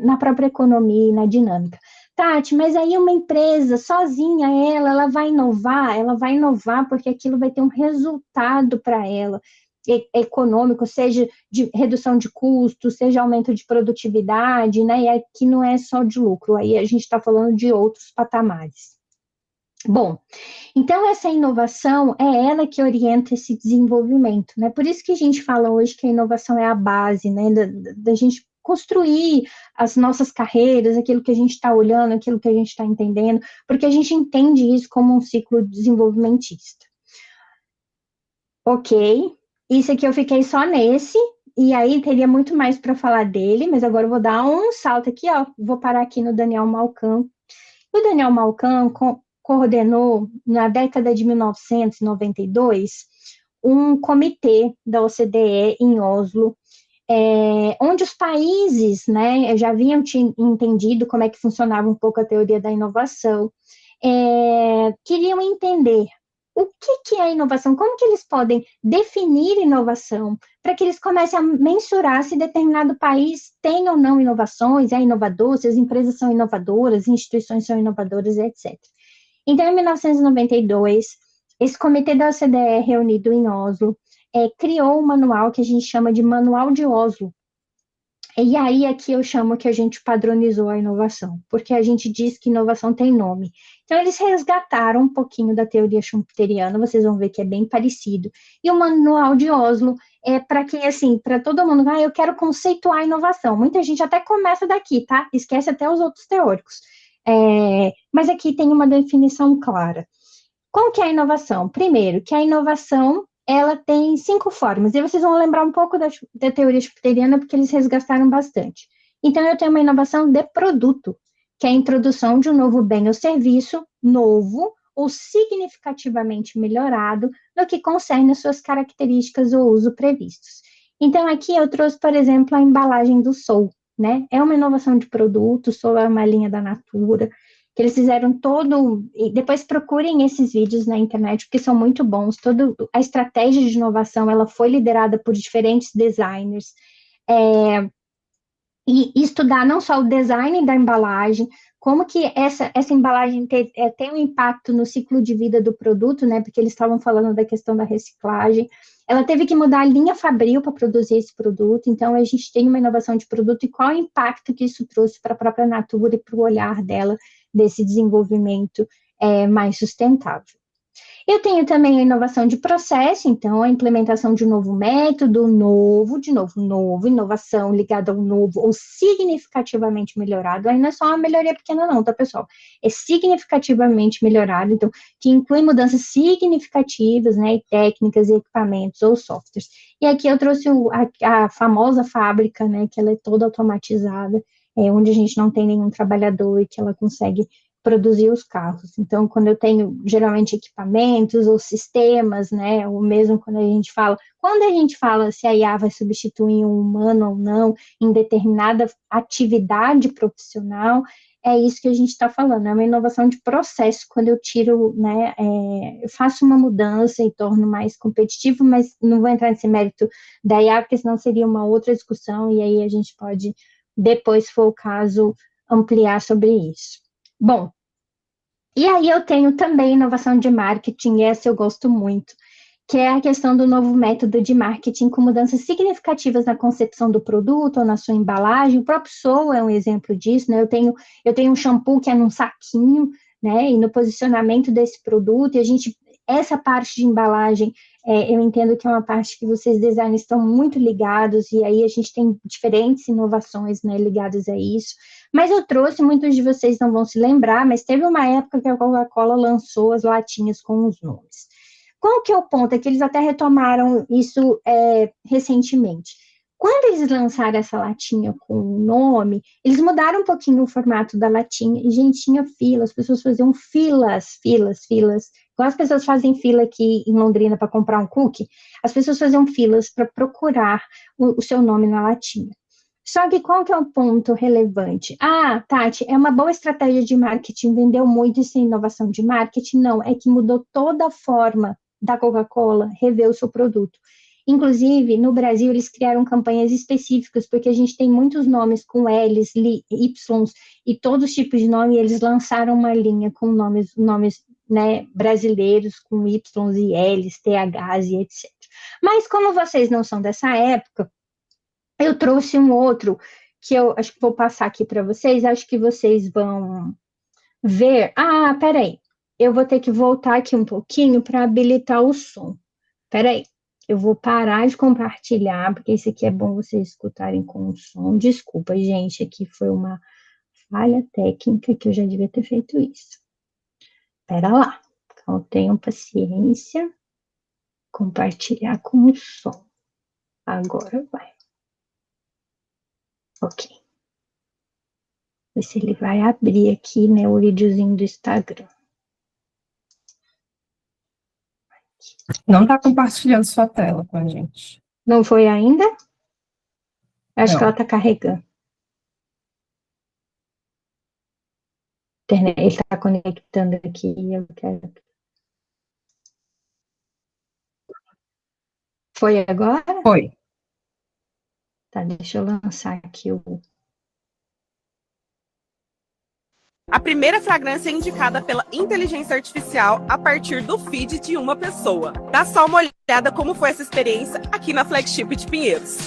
na própria economia e na dinâmica. Tati, mas aí uma empresa sozinha, ela vai inovar porque aquilo vai ter um resultado para ela, econômico, seja de redução de custos, seja aumento de produtividade, né? E aqui não é só de lucro, aí a gente está falando de outros patamares. Bom, então essa inovação é ela que orienta esse desenvolvimento, né? Por isso que a gente fala hoje que a inovação é a base, né? Da gente construir as nossas carreiras, aquilo que a gente está olhando, aquilo que a gente está entendendo, porque a gente entende isso como um ciclo desenvolvimentista. Ok, isso aqui eu fiquei só nesse, e aí teria muito mais para falar dele, mas agora eu vou dar um salto aqui, ó, vou parar aqui no Daniel Malcan. O Daniel Malcan coordenou, na década de 1992, um comitê da OCDE em Oslo, onde os países, né, já haviam entendido como é que funcionava um pouco a teoria da inovação, queriam entender o que é a inovação, como que eles podem definir inovação, para que eles comecem a mensurar se determinado país tem ou não inovações, é inovador, se as empresas são inovadoras, instituições são inovadoras, etc. Então, em 1992, esse comitê da OCDE reunido em Oslo criou um manual que a gente chama de Manual de Oslo. E aí aqui eu chamo que a gente padronizou a inovação, porque a gente diz que inovação tem nome. Então, eles resgataram um pouquinho da teoria schumpeteriana, vocês vão ver que é bem parecido. E o Manual de Oslo é para quem, assim, para todo mundo, eu quero conceituar a inovação. Muita gente até começa daqui, tá? Esquece até os outros teóricos. Mas aqui tem uma definição clara. Como que é a inovação? Primeiro, que a inovação ela tem 5 formas, e vocês vão lembrar um pouco da teoria schumpeteriana, porque eles resgataram bastante. Então, eu tenho uma inovação de produto, que é a introdução de um novo bem ou serviço, novo ou significativamente melhorado, no que concerne as suas características ou uso previstos. Então, aqui eu trouxe, por exemplo, a embalagem do Sol, né? É uma inovação de produto, Sol é uma linha da Natura, que eles fizeram e depois procurem esses vídeos na internet, porque são muito bons, a estratégia de inovação, ela foi liderada por diferentes designers, e estudar não só o design da embalagem, como que essa embalagem tem um impacto no ciclo de vida do produto, né, porque eles estavam falando da questão da reciclagem, ela teve que mudar a linha fabril para produzir esse produto, então a gente tem uma inovação de produto, e qual é o impacto que isso trouxe para a própria Natura e para o olhar dela, desse desenvolvimento mais sustentável. Eu tenho também a inovação de processo, então a implementação de um novo método, novo, inovação ligada ao novo, ou significativamente melhorado, aí não é só uma melhoria pequena não, tá, pessoal? É significativamente melhorado, então, que inclui mudanças significativas, né, e técnicas, e equipamentos ou softwares. E aqui eu trouxe a famosa fábrica, né, que ela é toda automatizada, onde a gente não tem nenhum trabalhador e que ela consegue produzir os carros. Então, quando eu tenho, geralmente, equipamentos ou sistemas, né, ou mesmo quando a gente fala se a IA vai substituir um humano ou não em determinada atividade profissional, é isso que a gente está falando, é uma inovação de processo, quando eu tiro, né, eu faço uma mudança e torno mais competitivo, mas não vou entrar nesse mérito da IA, porque senão seria uma outra discussão, e aí a gente pode, depois, se for o caso, ampliar sobre isso. Bom, e aí eu tenho também inovação de marketing, essa eu gosto muito, que é a questão do novo método de marketing com mudanças significativas na concepção do produto ou na sua embalagem. O próprio Sou é um exemplo disso, né? Eu tenho um shampoo que é num saquinho, né? E no posicionamento desse produto, essa parte de embalagem, eu entendo que é uma parte que vocês designers estão muito ligados, e aí a gente tem diferentes inovações, né, ligadas a isso. Mas eu trouxe, muitos de vocês não vão se lembrar, mas teve uma época que a Coca-Cola lançou as latinhas com os nomes. Qual que é o ponto? É que eles até retomaram isso recentemente. Quando eles lançaram essa latinha com o nome, eles mudaram um pouquinho o formato da latinha, e, gente, tinha fila, as pessoas faziam filas, igual as pessoas fazem fila aqui em Londrina para comprar um cookie, as pessoas faziam filas para procurar o seu nome na latinha. Só que qual que é o ponto relevante? Ah, Tati, é uma boa estratégia de marketing, vendeu muito, isso é inovação de marketing? Não, é que mudou toda a forma da Coca-Cola rever o seu produto. Inclusive, no Brasil, eles criaram campanhas específicas, porque a gente tem muitos nomes com L's, Y's e todos os tipos de nome, e eles lançaram uma linha com nomes né, brasileiros, com Y's e L's, THs e etc. Mas como vocês não são dessa época, eu trouxe um outro que eu acho que vou passar aqui para vocês, acho que vocês vão ver. Ah, peraí, eu vou ter que voltar aqui um pouquinho para habilitar o som. Peraí, eu vou parar de compartilhar, porque isso aqui é bom vocês escutarem com o som. Desculpa, gente, aqui foi uma falha técnica que eu já devia ter feito isso. Pera lá, então tenham paciência, compartilhar com o som. Agora vai. Ok. Ver se ele vai abrir aqui, né, o videozinho do Instagram. Não está compartilhando sua tela com a gente. Não foi ainda? Acho que Não. ela está carregando. Ele está conectando aqui, eu quero. Foi agora? Foi. Tá, deixa eu lançar aqui o... A primeira fragrância é indicada pela inteligência artificial a partir do feed de uma pessoa. Dá só uma olhada como foi essa experiência aqui na Flagship de Pinheiros.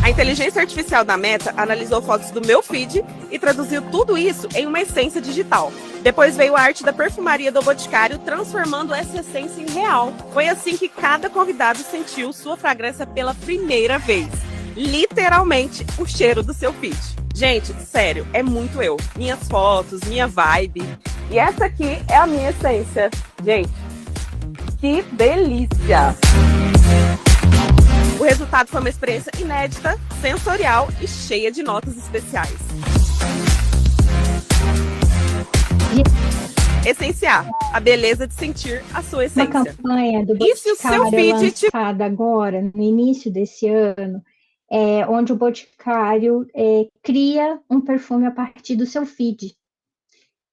A inteligência artificial da Meta analisou fotos do meu feed e traduziu tudo isso em uma essência digital. Depois veio a arte da perfumaria do Boticário, transformando essa essência em real. Foi assim que cada convidado sentiu sua fragrância pela primeira vez. Literalmente, o cheiro do seu feed. Gente, sério, é muito eu. Minhas fotos, minha vibe. E essa aqui é a minha essência. Gente, que delícia! O resultado foi uma experiência inédita, sensorial e cheia de notas especiais. Essenciar, a beleza de sentir a sua essência. Uma campanha do Boticário lançada agora, no início desse ano, onde o Boticário cria um perfume a partir do seu feed.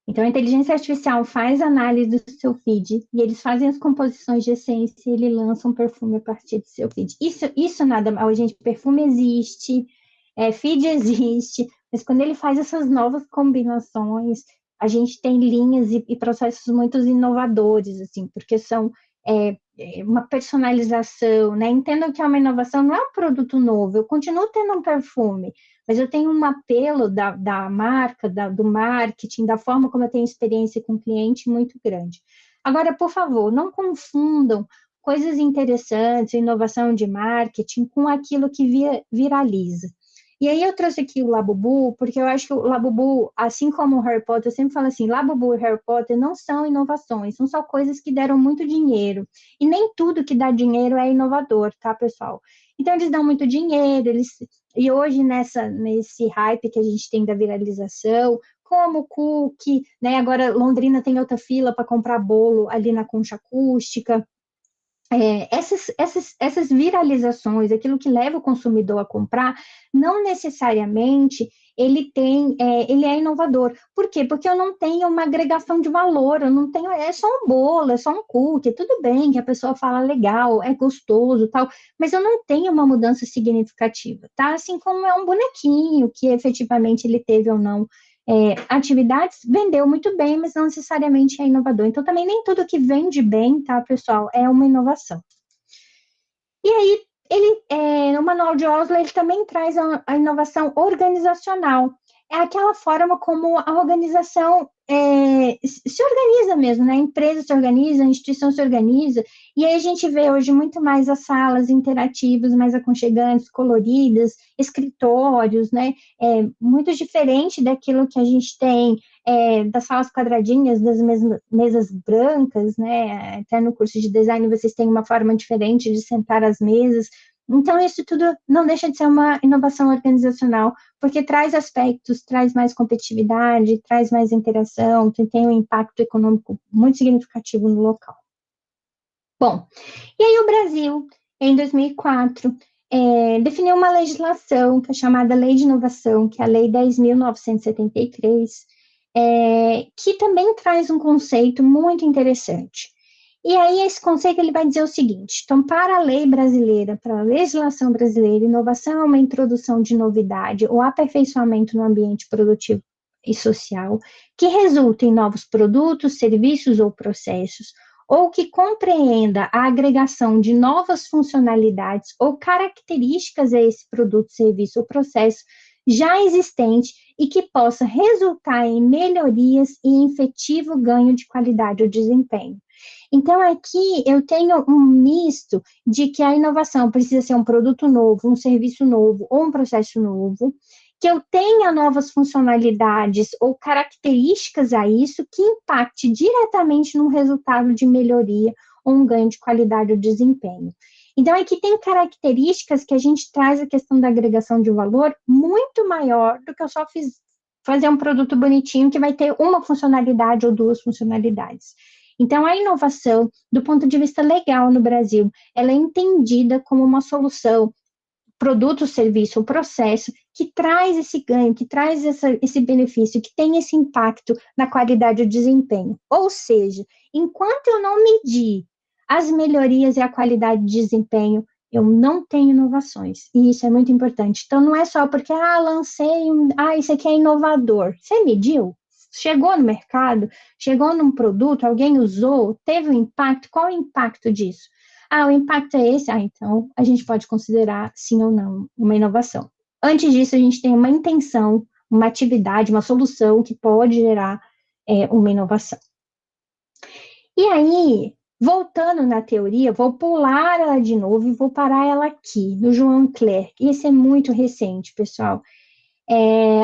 Então, a inteligência artificial faz análise do seu feed e eles fazem as composições de essência e ele lança um perfume a partir do seu feed. Isso nada mal, gente, perfume existe, feed existe, mas quando ele faz essas novas combinações, a gente tem linhas e processos muito inovadores, assim, porque são uma personalização, né? Entendam que é uma inovação, não é um produto novo, eu continuo tendo um perfume, mas eu tenho um apelo da marca, do marketing, da forma como eu tenho experiência com o cliente muito grande. Agora, por favor, não confundam coisas interessantes, inovação de marketing, com aquilo que viraliza. E aí eu trouxe aqui o Labubu, porque eu acho que o Labubu, assim como o Harry Potter, eu sempre falo assim, Labubu e Harry Potter não são inovações, são só coisas que deram muito dinheiro. E nem tudo que dá dinheiro é inovador, tá, pessoal? Então, eles dão muito dinheiro, e hoje, nesse hype que a gente tem da viralização, como o cookie, né? Agora Londrina tem outra fila para comprar bolo ali na Concha Acústica. Essas viralizações, aquilo que leva o consumidor a comprar, não necessariamente ele é inovador. Por quê? Porque eu não tenho uma agregação de valor, eu não tenho, é só um bolo, é só um cookie, tudo bem que a pessoa fala legal, é gostoso, tal, mas eu não tenho uma mudança significativa, tá? Assim como é um bonequinho, que efetivamente ele teve ou não atividades, vendeu muito bem, mas não necessariamente é inovador. Então, também nem tudo que vende bem, tá, pessoal, é uma inovação. E aí, no Manual de Oslo, ele também traz a inovação organizacional. É aquela forma como a organização se organiza mesmo, né? A empresa se organiza, a instituição se organiza, e aí a gente vê hoje muito mais as salas interativas, mais aconchegantes, coloridas, escritórios, né? Muito diferente daquilo que a gente tem das salas quadradinhas, das mesas brancas, né? Até no curso de design vocês têm uma forma diferente de sentar as mesas. Então, isso tudo não deixa de ser uma inovação organizacional, porque traz aspectos, traz mais competitividade, traz mais interação, tem um impacto econômico muito significativo no local. Bom, e aí o Brasil, em 2004, definiu uma legislação que é chamada Lei de Inovação, que é a Lei 10.973, que também traz um conceito muito interessante. E aí, esse conceito ele vai dizer o seguinte: então, para a lei brasileira, para a legislação brasileira, inovação é uma introdução de novidade ou aperfeiçoamento no ambiente produtivo e social que resulta em novos produtos, serviços ou processos, ou que compreenda a agregação de novas funcionalidades ou características a esse produto, serviço ou processo já existente e que possa resultar em melhorias e em efetivo ganho de qualidade ou desempenho. Então, aqui eu tenho um misto de que a inovação precisa ser um produto novo, um serviço novo ou um processo novo, que eu tenha novas funcionalidades ou características a isso que impacte diretamente no resultado de melhoria ou um ganho de qualidade ou desempenho. Então, aqui tem características que a gente traz a questão da agregação de valor muito maior do que eu só fazer um produto bonitinho que vai ter uma funcionalidade ou duas funcionalidades. Então, a inovação, do ponto de vista legal no Brasil, ela é entendida como uma solução, produto, serviço ou processo, que traz esse ganho, que traz esse benefício, que tem esse impacto na qualidade do desempenho. Ou seja, enquanto eu não medir as melhorias e a qualidade de desempenho, eu não tenho inovações, e isso é muito importante. Então, não é só porque, lancei, isso aqui é inovador. Você mediu? Chegou no mercado, chegou num produto, alguém usou, teve um impacto, qual é o impacto disso? O impacto é esse, então a gente pode considerar sim ou não uma inovação. Antes disso, a gente tem uma intenção, uma atividade, uma solução que pode gerar uma inovação. E aí, voltando na teoria, vou pular ela de novo e vou parar ela aqui, no João Clerc. Esse é muito recente, pessoal.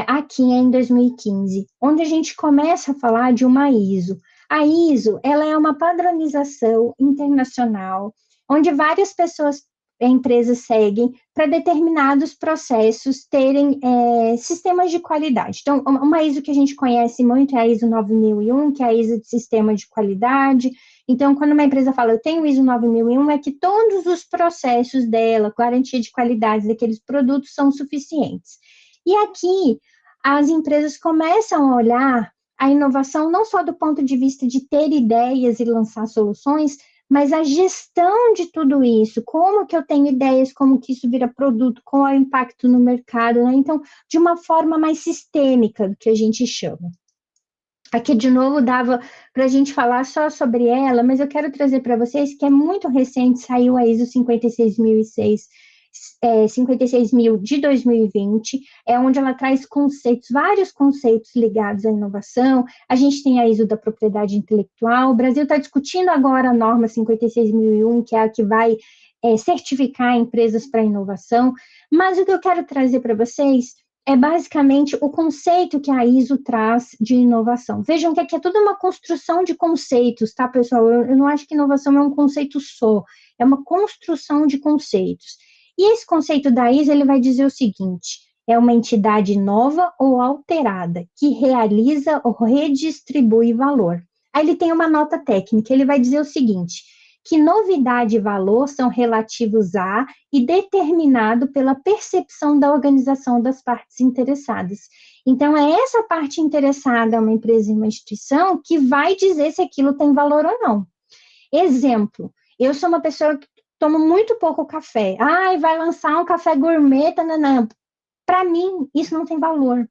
Aqui em 2015, onde a gente começa a falar de uma ISO. A ISO, ela é uma padronização internacional, onde várias empresas seguem para determinados processos terem sistemas de qualidade. Então, uma ISO que a gente conhece muito é a ISO 9001, que é a ISO de sistema de qualidade. Então, quando uma empresa fala, eu tenho ISO 9001, é que todos os processos dela, garantia de qualidade daqueles produtos são suficientes. E aqui, as empresas começam a olhar a inovação não só do ponto de vista de ter ideias e lançar soluções, mas a gestão de tudo isso, como que eu tenho ideias, como que isso vira produto, qual é o impacto no mercado, né? Então, de uma forma mais sistêmica, do que a gente chama. Aqui, de novo, dava para a gente falar só sobre ela, mas eu quero trazer para vocês que é muito recente, saiu a ISO 56006, 56.000 de 2020, é onde ela traz conceitos, vários conceitos ligados à inovação. A gente tem a ISO da propriedade intelectual, o Brasil está discutindo agora a norma 56.001, que é a que vai certificar empresas para inovação, mas o que eu quero trazer para vocês é basicamente o conceito que a ISO traz de inovação. Vejam que aqui é toda uma construção de conceitos, tá, pessoal? Eu não acho que inovação é um conceito só, é uma construção de conceitos. E esse conceito da ISO, ele vai dizer o seguinte: é uma entidade nova ou alterada, que realiza ou redistribui valor. Aí ele tem uma nota técnica, ele vai dizer o seguinte: que novidade e valor são relativos a e determinado pela percepção da organização das partes interessadas. Então, é essa parte interessada, uma empresa e uma instituição, que vai dizer se aquilo tem valor ou não. Exemplo, eu sou uma pessoa que tomo muito pouco café. Vai lançar um café gourmet, tananã. Para mim, isso não tem valor.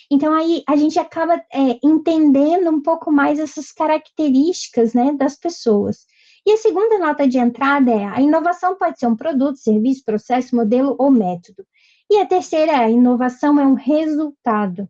Então, aí a gente acaba entendendo um pouco mais essas características, né, das pessoas. E a segunda nota de entrada é: a inovação pode ser um produto, serviço, processo, modelo ou método. E a terceira, a inovação é um resultado.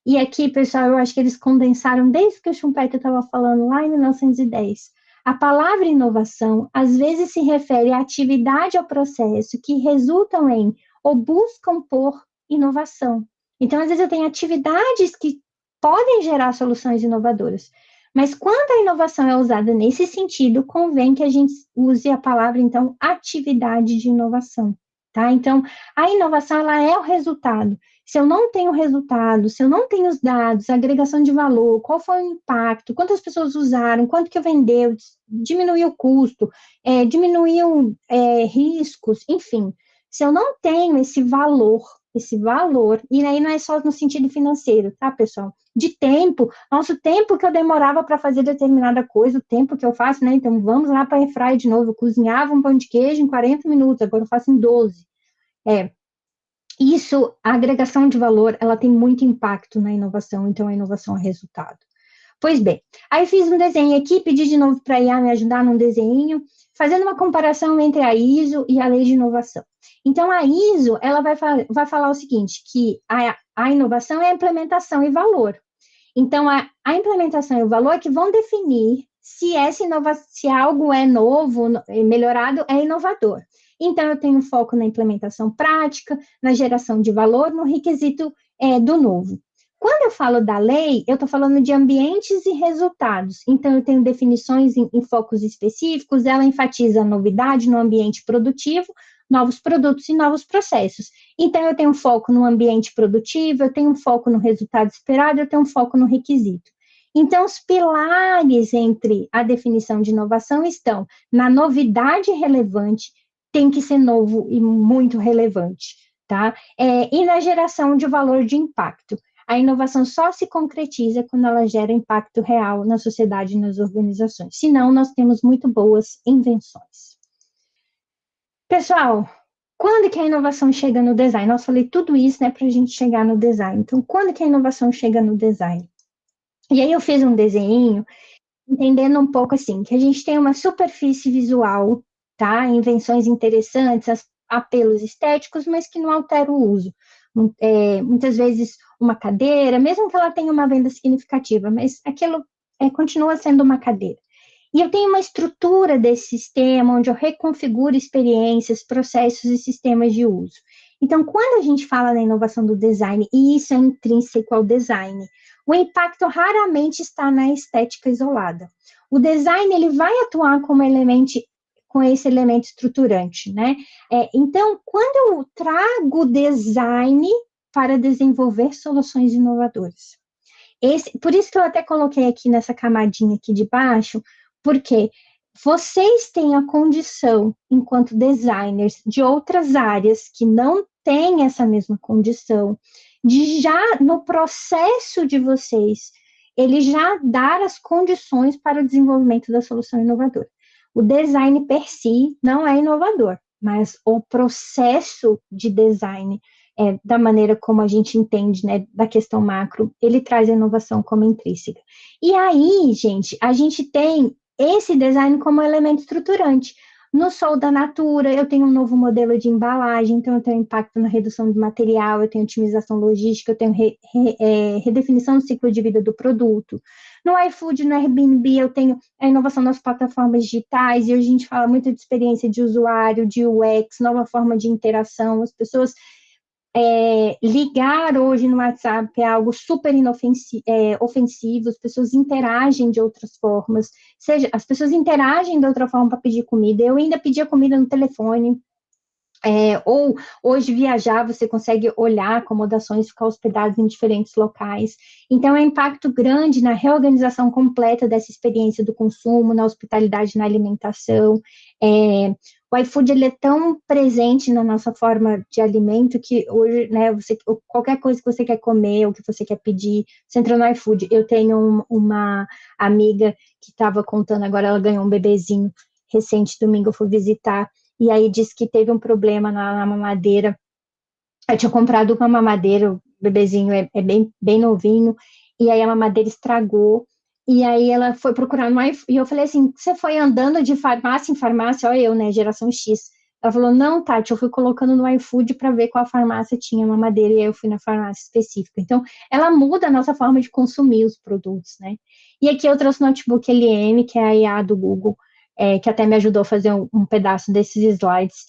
E aqui, pessoal, eu acho que eles condensaram desde que o Schumpeter estava falando lá em 1910. A palavra inovação, às vezes, se refere à atividade ou processo que resultam em ou buscam por inovação. Então, às vezes, eu tenho atividades que podem gerar soluções inovadoras. Mas quando a inovação é usada nesse sentido, convém que a gente use a palavra, então, atividade de inovação, tá? Então, a inovação, ela é o resultado. Se eu não tenho resultado, se eu não tenho os dados, a agregação de valor, qual foi o impacto, quantas pessoas usaram, quanto que vendeu, diminuiu o custo, diminuiu riscos, enfim. Se eu não tenho esse valor, e aí não é só no sentido financeiro, tá, pessoal? De tempo, nosso tempo que eu demorava para fazer determinada coisa, o tempo que eu faço, né? Então, vamos lá para a airfryer de novo. Eu cozinhava um pão de queijo em 40 minutos, agora eu faço em 12. Isso, a agregação de valor, ela tem muito impacto na inovação, então a inovação é resultado. Pois bem, aí fiz um desenho aqui, pedi de novo para a IA me ajudar num desenho, fazendo uma comparação entre a ISO e a Lei de Inovação. Então, a ISO, ela vai falar o seguinte, que a inovação é a implementação e valor. Então, a implementação e o valor que vão definir se algo é novo, melhorado, é inovador. Então, eu tenho foco na implementação prática, na geração de valor, no requisito do novo. Quando eu falo da lei, eu estou falando de ambientes e resultados. Então, eu tenho definições em focos específicos, ela enfatiza a novidade no ambiente produtivo, novos produtos e novos processos. Então, eu tenho foco no ambiente produtivo, eu tenho foco no resultado esperado, eu tenho foco no requisito. Então, os pilares entre a definição de inovação estão na novidade relevante, tem que ser novo e muito relevante, tá? E na geração de valor de impacto. A inovação só se concretiza quando ela gera impacto real na sociedade e nas organizações. Senão, nós temos muito boas invenções. Pessoal, quando que a inovação chega no design? Nós falei tudo isso, né, para a gente chegar no design. Então, quando que a inovação chega no design? E aí eu fiz um desenho, entendendo um pouco assim, que a gente tem uma superfície visual, tá? Invenções interessantes, apelos estéticos, mas que não alteram o uso. Muitas vezes uma cadeira, mesmo que ela tenha uma venda significativa, mas aquilo continua sendo uma cadeira. E eu tenho uma estrutura desse sistema, onde eu reconfiguro experiências, processos e sistemas de uso. Então, quando a gente fala da inovação do design, e isso é intrínseco ao design, o impacto raramente está na estética isolada. O design, ele vai atuar como com esse elemento estruturante, né? Então, quando eu trago design para desenvolver soluções inovadoras, por isso que eu até coloquei aqui nessa camadinha aqui de baixo, porque vocês têm a condição, enquanto designers de outras áreas que não têm essa mesma condição, de já no processo de vocês, ele já dar as condições para o desenvolvimento da solução inovadora. O design per si não é inovador, mas o processo de design, da maneira como a gente entende, né, da questão macro, ele traz a inovação como intrínseca. E aí, gente, a gente tem esse design como elemento estruturante. No Sol da Natura, eu tenho um novo modelo de embalagem, então eu tenho impacto na redução do material, eu tenho otimização logística, eu tenho redefinição do ciclo de vida do produto. No iFood, no Airbnb, eu tenho a inovação das plataformas digitais, e hoje a gente fala muito de experiência de usuário, de UX, nova forma de interação. As pessoas ligar hoje no WhatsApp é algo super ofensivo, as pessoas interagem de outras formas, seja, as pessoas interagem de outra forma para pedir comida, eu ainda pedia comida no telefone, ou hoje viajar, você consegue olhar acomodações, ficar hospedados em diferentes locais. Então, é um impacto grande na reorganização completa dessa experiência do consumo, na hospitalidade, na alimentação. O iFood, ele é tão presente na nossa forma de alimento que hoje, né, qualquer coisa que você quer comer, ou que você quer pedir, você entra no iFood. Eu tenho uma amiga que estava contando, agora ela ganhou um bebezinho recente, domingo eu fui visitar, e aí disse que teve um problema na mamadeira. Eu tinha comprado uma mamadeira, o bebezinho é bem novinho, e aí a mamadeira estragou, e aí ela foi procurar no iFood, e eu falei assim, você foi andando de farmácia em farmácia, olha eu, né, geração X. Ela falou, não, Tati, eu fui colocando no iFood para ver qual farmácia tinha mamadeira, e aí eu fui na farmácia específica. Então, ela muda a nossa forma de consumir os produtos, né? E aqui eu trouxe o notebook LM, que é a IA do Google, que até me ajudou a fazer um pedaço desses slides,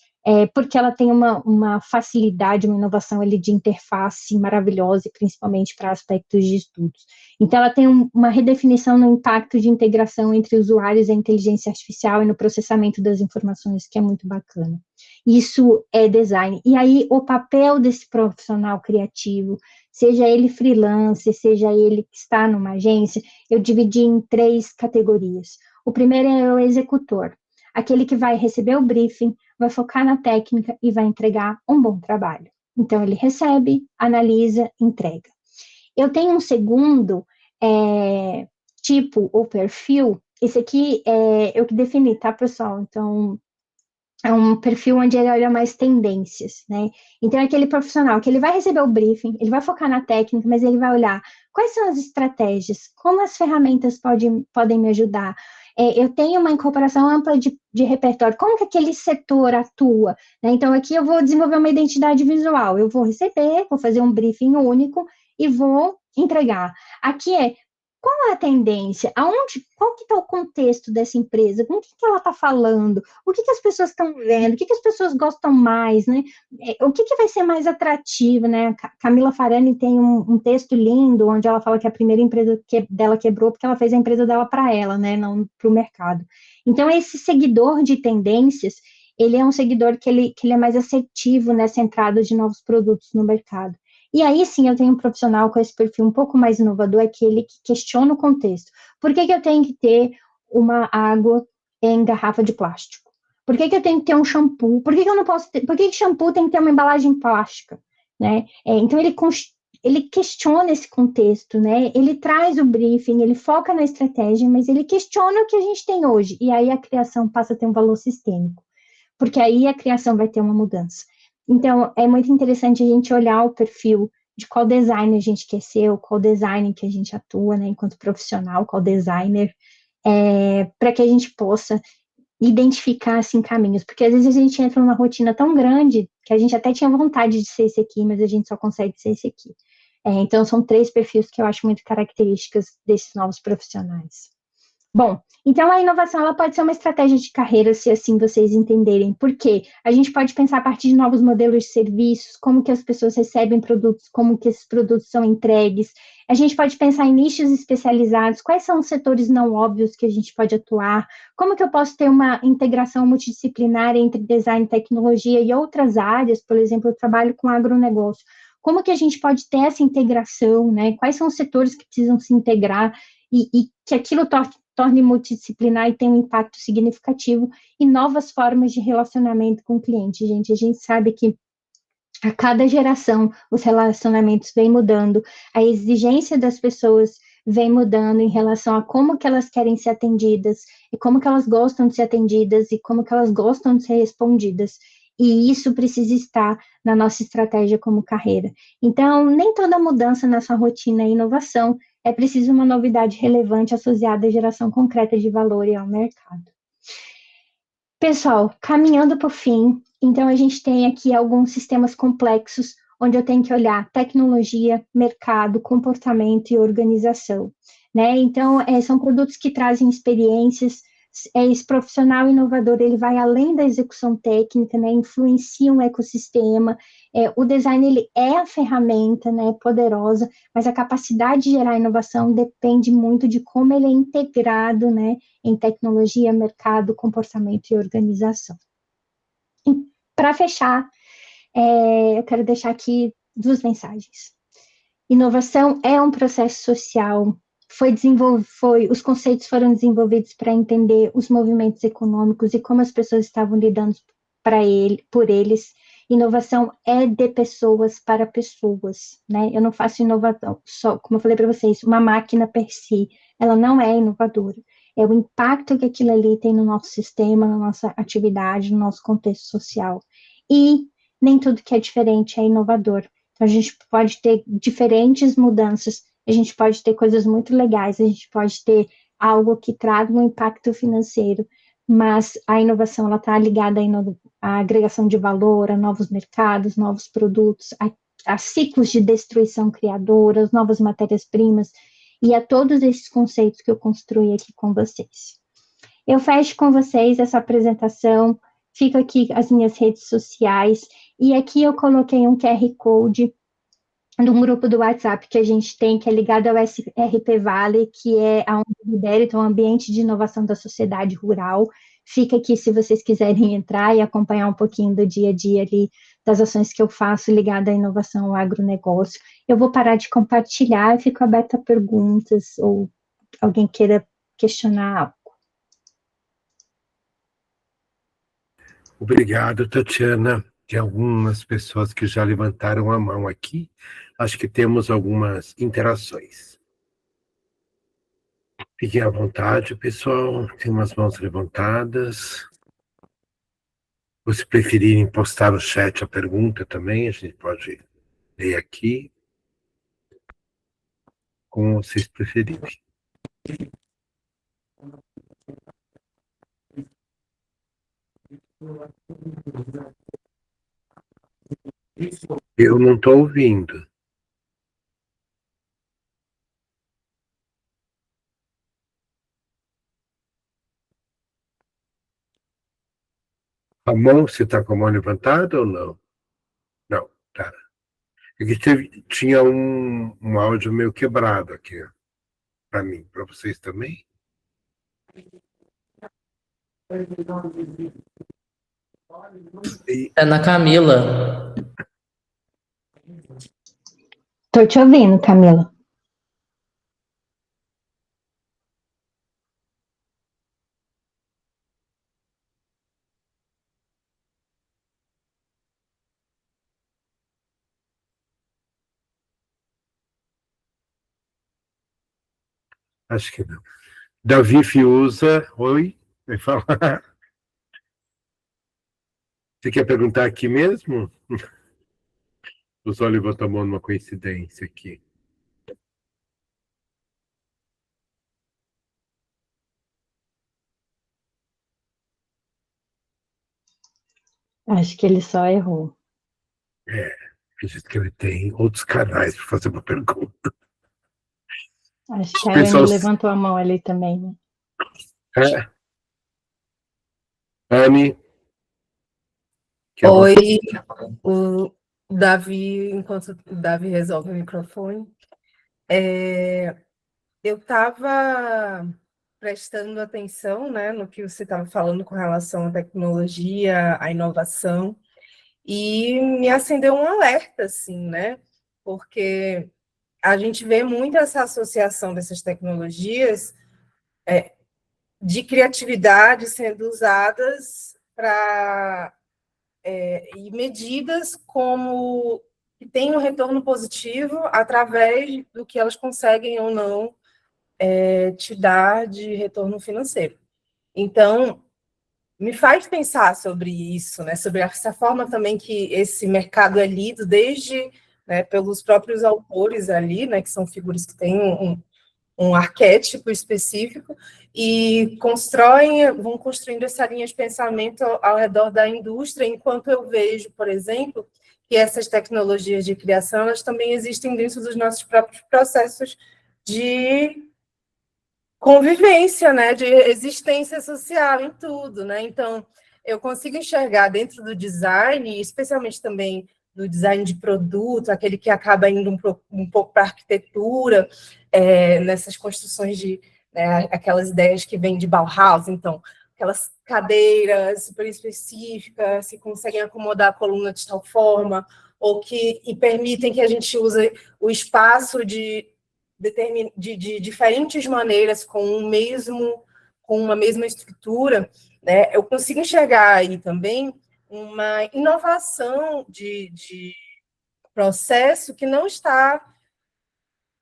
porque ela tem uma facilidade, uma inovação ali de interface maravilhosa, principalmente para aspectos de estudos. Então, ela tem uma redefinição no impacto de integração entre usuários e a inteligência artificial e no processamento das informações, que é muito bacana. Isso é design. E aí, o papel desse profissional criativo, seja ele freelancer, seja ele que está numa agência, eu dividi em 3 categorias. O primeiro é o executor, aquele que vai receber o briefing, vai focar na técnica e vai entregar um bom trabalho. Então, ele recebe, analisa, entrega. Eu tenho um segundo tipo ou perfil, esse aqui eu que defini, tá, pessoal? Então, é um perfil onde ele olha mais tendências, né? Então, é aquele profissional que ele vai receber o briefing, ele vai focar na técnica, mas ele vai olhar quais são as estratégias, como as ferramentas podem me ajudar. Eu tenho uma incorporação ampla de repertório, como que aquele setor atua, né? Então, aqui eu vou desenvolver uma identidade visual, eu vou receber, vou fazer um briefing único e vou entregar. Aqui qual é a tendência? Qual que está o contexto dessa empresa? Com o que ela está falando? O que as pessoas estão vendo? O que as pessoas gostam mais, né? O que vai ser mais atrativo, né? A Camila Farani tem um texto lindo, onde ela fala que a primeira empresa dela quebrou porque ela fez a empresa dela para ela, né? Não para o mercado. Então, esse seguidor de tendências, ele é um seguidor que ele é mais assertivo nessa entrada de novos produtos no mercado. E aí sim eu tenho um profissional com esse perfil um pouco mais inovador, aquele que questiona o contexto. Por que eu tenho que ter uma água em garrafa de plástico? Por que eu tenho que ter um shampoo? Por que eu não posso ter? Por que shampoo tem que ter uma embalagem plástica? Né? Então ele questiona esse contexto, né? Ele traz o briefing, ele foca na estratégia, mas ele questiona o que a gente tem hoje. E aí a criação passa a ter um valor sistêmico, porque aí a criação vai ter uma mudança. Então, é muito interessante a gente olhar o perfil de qual design a gente quer ser, ou qual design que a gente atua, né, enquanto profissional, qual designer, para que a gente possa identificar, assim, caminhos, porque às vezes a gente entra numa rotina tão grande que a gente até tinha vontade de ser esse aqui, mas a gente só consegue ser esse aqui. Então, são 3 perfis que eu acho muito características desses novos profissionais. Bom, então a inovação ela pode ser uma estratégia de carreira, se assim vocês entenderem. Por quê? A gente pode pensar a partir de novos modelos de serviços, como que as pessoas recebem produtos, como que esses produtos são entregues. A gente pode pensar em nichos especializados, quais são os setores não óbvios que a gente pode atuar, como que eu posso ter uma integração multidisciplinar entre design, tecnologia e outras áreas, por exemplo, eu trabalho com agronegócio. Como que a gente pode ter essa integração, né? Quais são os setores que precisam se integrar e que aquilo torne multidisciplinar e tenha um impacto significativo e novas formas de relacionamento com o cliente, gente. A gente sabe que a cada geração os relacionamentos vêm mudando, a exigência das pessoas vem mudando em relação a como que elas querem ser atendidas, e como que elas gostam de ser atendidas, e como que elas gostam de ser respondidas. E isso precisa estar na nossa estratégia como carreira. Então, nem toda mudança na sua rotina é inovação, é preciso uma novidade relevante associada à geração concreta de valor e ao mercado. Pessoal, caminhando para o fim, então a gente tem aqui alguns sistemas complexos, onde eu tenho que olhar tecnologia, mercado, comportamento e organização, né? Então, são produtos que trazem experiências, esse profissional inovador, ele vai além da execução técnica, né? Influencia um ecossistema, o design, ele é a ferramenta, né? Poderosa, mas a capacidade de gerar inovação depende muito de como ele é integrado, né? Em tecnologia, mercado, comportamento e organização. Para fechar, eu quero deixar aqui 2 mensagens. Inovação é um processo social, os conceitos foram desenvolvidos para entender os movimentos econômicos e como as pessoas estavam lidando por eles. Inovação é de pessoas para pessoas, né? Eu não faço inovação só, como eu falei para vocês, uma máquina per si, ela não é inovadora. É o impacto que aquilo ali tem no nosso sistema, na nossa atividade, no nosso contexto social. E nem tudo que é diferente é inovador. Então, a gente pode ter diferentes mudanças, a gente pode ter coisas muito legais, a gente pode ter algo que traga um impacto financeiro, mas a inovação está ligada à agregação de valor, a novos mercados, novos produtos, a ciclos de destruição criadora, as novas matérias-primas, e a todos esses conceitos que eu construí aqui com vocês. Eu fecho com vocês essa apresentação, fica aqui as minhas redes sociais, e aqui eu coloquei um QR Code de um grupo do WhatsApp que a gente tem, que é ligado ao SRP Vale, que é a lidera, então, o ambiente de inovação da sociedade rural. Fica aqui se vocês quiserem entrar e acompanhar um pouquinho do dia a dia ali, das ações que eu faço ligada à inovação ao agronegócio. Eu vou parar de compartilhar e fico aberta a perguntas, ou alguém queira questionar algo. Obrigado, Tatiana. Tem algumas pessoas que já levantaram a mão aqui. Acho que temos algumas interações. Fiquem à vontade, pessoal. Tem umas mãos levantadas. Ou se preferirem postar no chat a pergunta também, a gente pode ler aqui. Como vocês preferirem. Eu não estou ouvindo. A mão, você está com a mão levantada ou não? Não, tá. É que tinha um áudio meio quebrado aqui, para mim. Para vocês também? É na Camila. Estou te ouvindo, Camila. Acho que não. Davi Fiuza, oi, vai falar. Você quer perguntar aqui mesmo? O só levantou a mão numa coincidência aqui. Acho que ele só errou. Acredito que ele tem outros canais para fazer uma pergunta. Acho que a Anne levantou a mão ali também, né? Anne. Oi, o Davi, enquanto o Davi resolve o microfone, eu estava prestando atenção, né, no que você estava falando com relação à tecnologia, à inovação, e me acendeu um alerta, assim, né, porque a gente vê muito essa associação dessas tecnologias de criatividade sendo usadas para e medidas como que têm um retorno positivo através do que elas conseguem ou não te dar de retorno financeiro. Então, me faz pensar sobre isso, né? Sobre essa forma também que esse mercado é lido desde, né, pelos próprios autores ali, né, que são figuras que têm um arquétipo específico e vão construindo essa linha de pensamento ao redor da indústria, enquanto eu vejo, por exemplo, que essas tecnologias de criação, elas também existem dentro dos nossos próprios processos de convivência, né, de existência social em tudo, né? Então, eu consigo enxergar dentro do design, especialmente também do design de produto, aquele que acaba indo um pouco para a arquitetura, nessas construções de, né, aquelas ideias que vêm de Bauhaus, então, aquelas cadeiras super específicas, que conseguem acomodar a coluna de tal forma, ou que permitem que a gente use o espaço de diferentes maneiras, com uma mesma estrutura, né? Eu consigo enxergar aí também uma inovação de processo que não está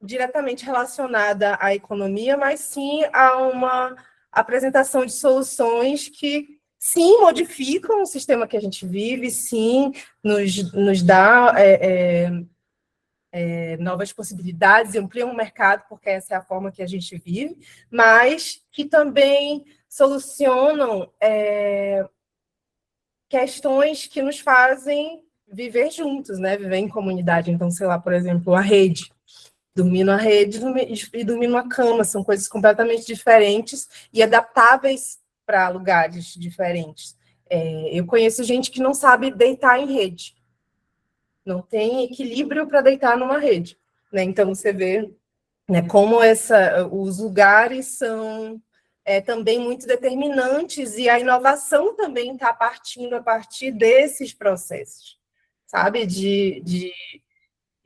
diretamente relacionada à economia, mas sim a uma apresentação de soluções que, sim, modificam o sistema que a gente vive, sim, nos dá novas possibilidades, ampliam o mercado, porque essa é a forma que a gente vive, mas que também solucionam questões que nos fazem viver juntos, né? Viver em comunidade. Então, sei lá, por exemplo, a rede. Dormir na rede e dormir numa cama são coisas completamente diferentes e adaptáveis para lugares diferentes. Eu conheço gente que não sabe deitar em rede, não tem equilíbrio para deitar numa rede, né? Então, você vê, né, como os lugares são também muito determinantes e a inovação também está partindo a partir desses processos, sabe?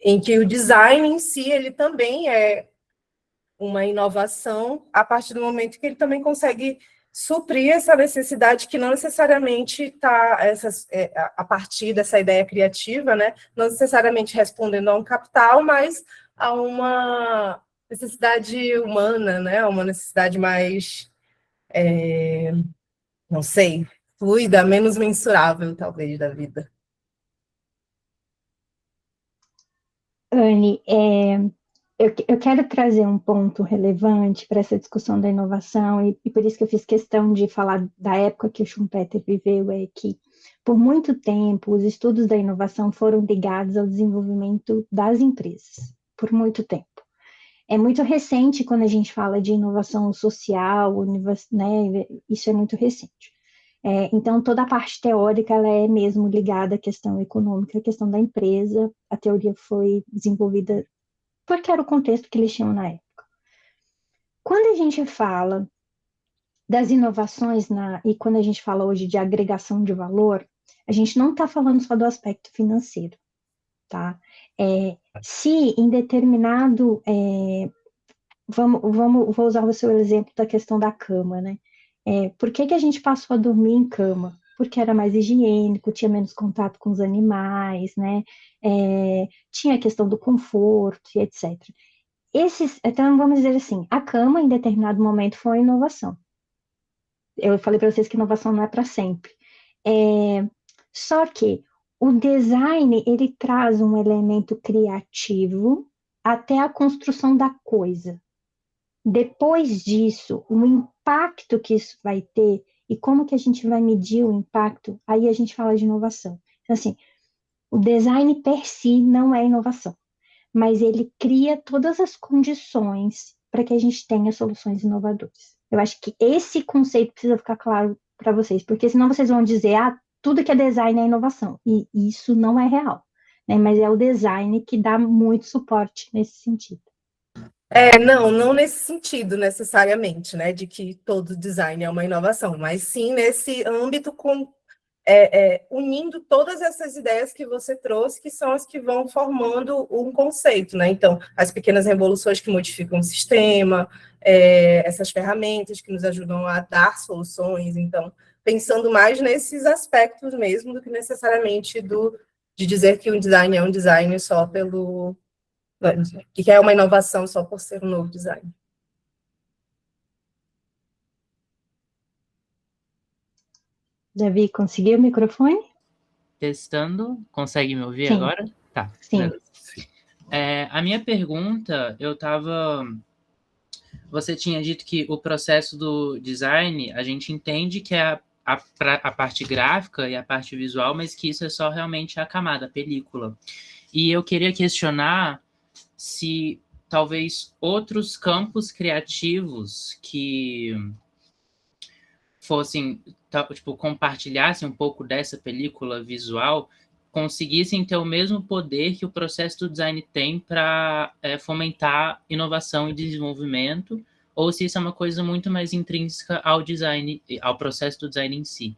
Em que o design em si, ele também é uma inovação a partir do momento que ele também consegue suprir essa necessidade que não necessariamente está a partir dessa ideia criativa, né? Não necessariamente respondendo a um capital, mas a uma necessidade humana, né? Uma necessidade mais, não sei, fluida, menos mensurável, talvez, da vida. Anne, eu quero trazer um ponto relevante para essa discussão da inovação, e por isso que eu fiz questão de falar da época que o Schumpeter viveu, é que, por muito tempo, os estudos da inovação foram ligados ao desenvolvimento das empresas, por muito tempo. É muito recente quando a gente fala de inovação social, né, isso é muito recente. Então, toda a parte teórica, ela é mesmo ligada à questão econômica, à questão da empresa. A teoria foi desenvolvida porque era o contexto que eles tinham na época. Quando a gente fala das inovações, e quando a gente fala hoje de agregação de valor, a gente não está falando só do aspecto financeiro, tá? Se em determinado... vou usar o seu exemplo da questão da cama, né? Por que a gente passou a dormir em cama? Porque era mais higiênico, tinha menos contato com os animais, né? Tinha a questão do conforto e etc. Então, vamos dizer assim, a cama, em determinado momento, foi uma inovação. Eu falei para vocês que inovação não é para sempre. Só que o design, ele traz um elemento criativo até a construção da coisa. Depois disso, o impacto que isso vai ter e como que a gente vai medir o impacto, aí a gente fala de inovação. Então, assim, o design per si não é inovação, mas ele cria todas as condições para que a gente tenha soluções inovadoras. Eu acho que esse conceito precisa ficar claro para vocês, porque senão vocês vão dizer, tudo que é design é inovação, e isso não é real, né? Mas é o design que dá muito suporte nesse sentido. Não nesse sentido necessariamente, né, de que todo design é uma inovação, mas sim nesse âmbito unindo todas essas ideias que você trouxe, que são as que vão formando um conceito, né? Então, as pequenas revoluções que modificam o sistema, essas ferramentas que nos ajudam a dar soluções, então, pensando mais nesses aspectos mesmo do que necessariamente de dizer que o design é um design só que é uma inovação só por ser um novo design. Davi, conseguiu o microfone? Testando. Consegue me ouvir Sim. agora? Tá. Sim. A minha pergunta, eu estava você tinha dito que o processo do design, a gente entende que é a parte gráfica e a parte visual, mas que isso é só realmente a camada, a película. E eu queria questionar se talvez outros campos criativos que fossem, tipo, compartilhassem um pouco dessa película visual, conseguissem ter o mesmo poder que o processo do design tem para fomentar inovação e desenvolvimento, ou se isso é uma coisa muito mais intrínseca ao design, ao processo do design em si.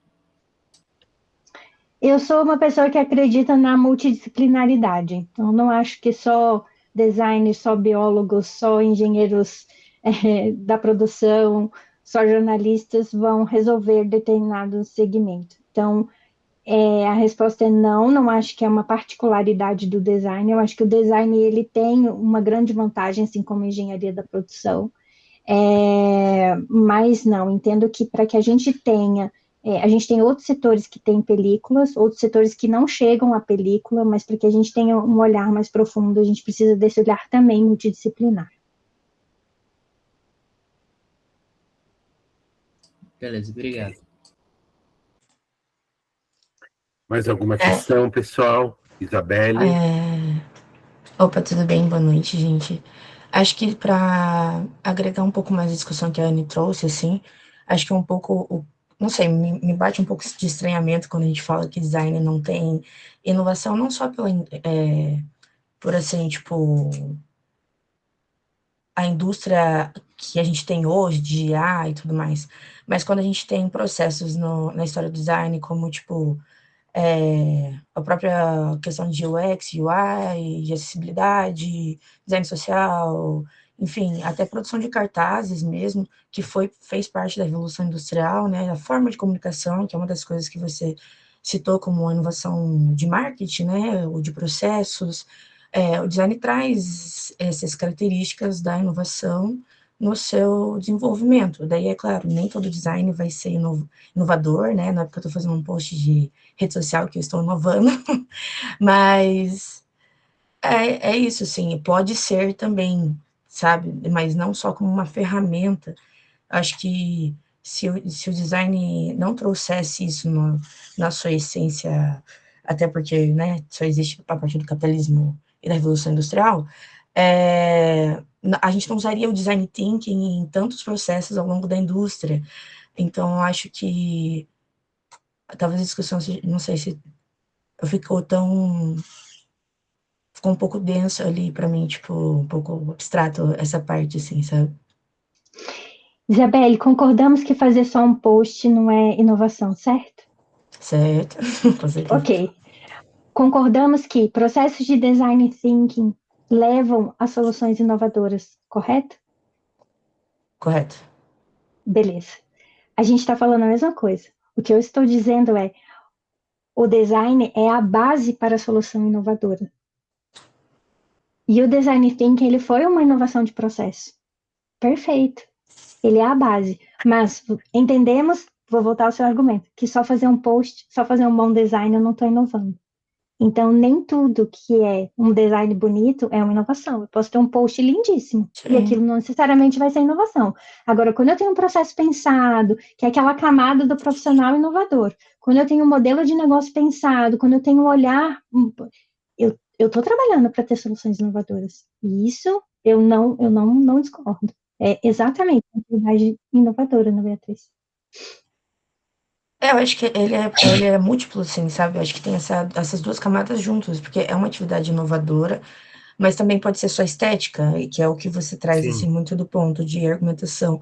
Eu sou uma pessoa que acredita na multidisciplinaridade, então não acho que só designers, só biólogos, só engenheiros da produção, só jornalistas vão resolver determinado segmento. Então, a resposta é não, não acho que é uma particularidade do design, eu acho que o design ele tem uma grande vantagem, assim como a engenharia da produção, mas não, entendo que para que a gente tenha, a gente tem outros setores que têm películas, outros setores que não chegam à película, mas para que a gente tenha um olhar mais profundo, a gente precisa desse olhar também multidisciplinar. Beleza, obrigado. Mais alguma questão, pessoal? Isabelle? Opa, tudo bem? Boa noite, gente. Acho que para agregar um pouco mais a discussão que a Anne trouxe, assim, acho que é um pouco, não sei, me bate um pouco de estranhamento quando a gente fala que design não tem inovação, não só por assim, tipo, a indústria que a gente tem hoje, de IA e tudo mais, mas quando a gente tem processos na história do design, como, tipo, a própria questão de UX, UI, de acessibilidade, design social, enfim, até produção de cartazes mesmo, que fez parte da Revolução Industrial, né, a forma de comunicação, que é uma das coisas que você citou como uma inovação de marketing, né, ou de processos. O design traz essas características da inovação no seu desenvolvimento. Daí, é claro, nem todo design vai ser inovador, né, não é porque eu estou fazendo um post de rede social que eu estou inovando, mas é isso, assim, pode ser também, sabe, mas não só como uma ferramenta. Acho que se o design não trouxesse isso na sua essência, até porque, né, só existe a partir do capitalismo e da Revolução Industrial, a gente não usaria o design thinking em tantos processos ao longo da indústria. Então, acho que talvez a discussão, não sei se ficou um pouco denso ali para mim, tipo, um pouco abstrato essa parte, assim, sabe? Isabelle, concordamos que fazer só um post não é inovação, certo? Certo, com certeza. Ok. Concordamos que processos de design thinking levam a soluções inovadoras, correto? Correto. Beleza. A gente está falando a mesma coisa. O que eu estou dizendo é, o design é a base para a solução inovadora. E o design thinking, ele foi uma inovação de processo. Perfeito. Ele é a base. Mas entendemos, vou voltar ao seu argumento, que só fazer um post, só fazer um bom design, eu não estou inovando. Então, nem tudo que é um design bonito é uma inovação. Eu posso ter um post lindíssimo, Sim. e aquilo não necessariamente vai ser inovação. Agora, quando eu tenho um processo pensado, que é aquela camada do profissional inovador, quando eu tenho um modelo de negócio pensado, quando eu tenho um olhar, eu estou trabalhando para ter soluções inovadoras. E isso eu não discordo. É exatamente a atividade inovadora, na Beatriz. Eu acho que ele é múltiplo, assim, sabe? Eu acho que tem essas duas camadas juntas, porque é uma atividade inovadora, mas também pode ser só estética, que é o que você traz, Sim. assim, muito do ponto de argumentação.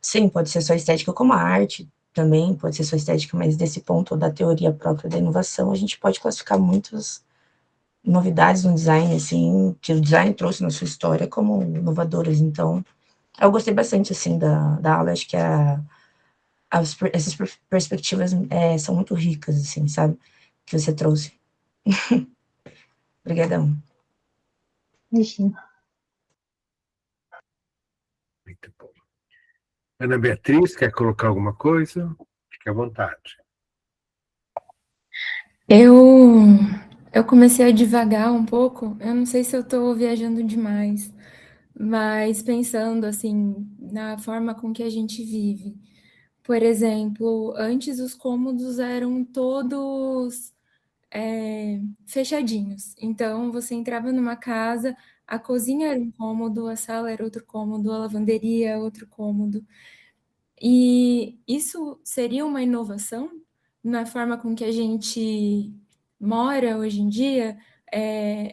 Sim, pode ser só estética, como a arte também pode ser só estética, mas desse ponto da teoria própria da inovação, a gente pode classificar muitas novidades no design, assim, que o design trouxe na sua história como inovadoras. Então, eu gostei bastante, assim, da aula, acho que essas perspectivas são muito ricas, assim, sabe? Que você trouxe. Obrigadão. Imagina. Muito bom. Ana Beatriz, quer colocar alguma coisa? Fique à vontade. Eu comecei a divagar um pouco, eu não sei se eu estou viajando demais, mas pensando assim na forma com que a gente vive. Por exemplo, antes os cômodos eram todos fechadinhos. Então, você entrava numa casa, a cozinha era um cômodo, a sala era outro cômodo, a lavanderia outro cômodo. E isso seria uma inovação na forma com que a gente mora hoje em dia,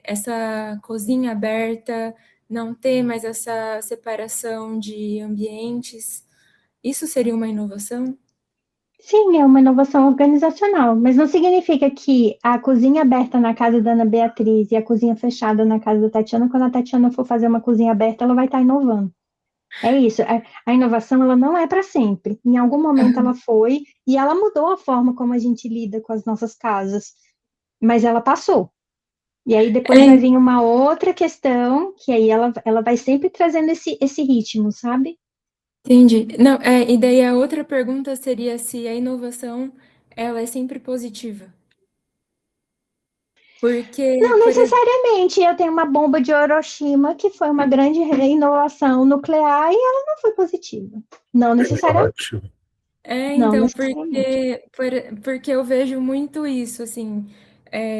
essa cozinha aberta, não ter mais essa separação de ambientes. Isso seria uma inovação? Sim, é uma inovação organizacional, mas não significa que a cozinha aberta na casa da Ana Beatriz e a cozinha fechada na casa da Tatiana, quando a Tatiana for fazer uma cozinha aberta, ela vai estar inovando. É isso, a inovação ela não é para sempre. Em algum momento ela foi e ela mudou a forma como a gente lida com as nossas casas, mas ela passou. E aí depois vai vir uma outra questão, que aí ela vai sempre trazendo esse ritmo, sabe? Entendi. Não, e daí a outra pergunta seria se a inovação ela é sempre positiva. Porque, Não por exemplo, necessariamente. Eu tenho uma bomba de Hiroshima que foi uma grande inovação nuclear e ela não foi positiva. Não necessariamente. Ótimo. Não então, necessariamente. porque eu vejo muito isso, assim,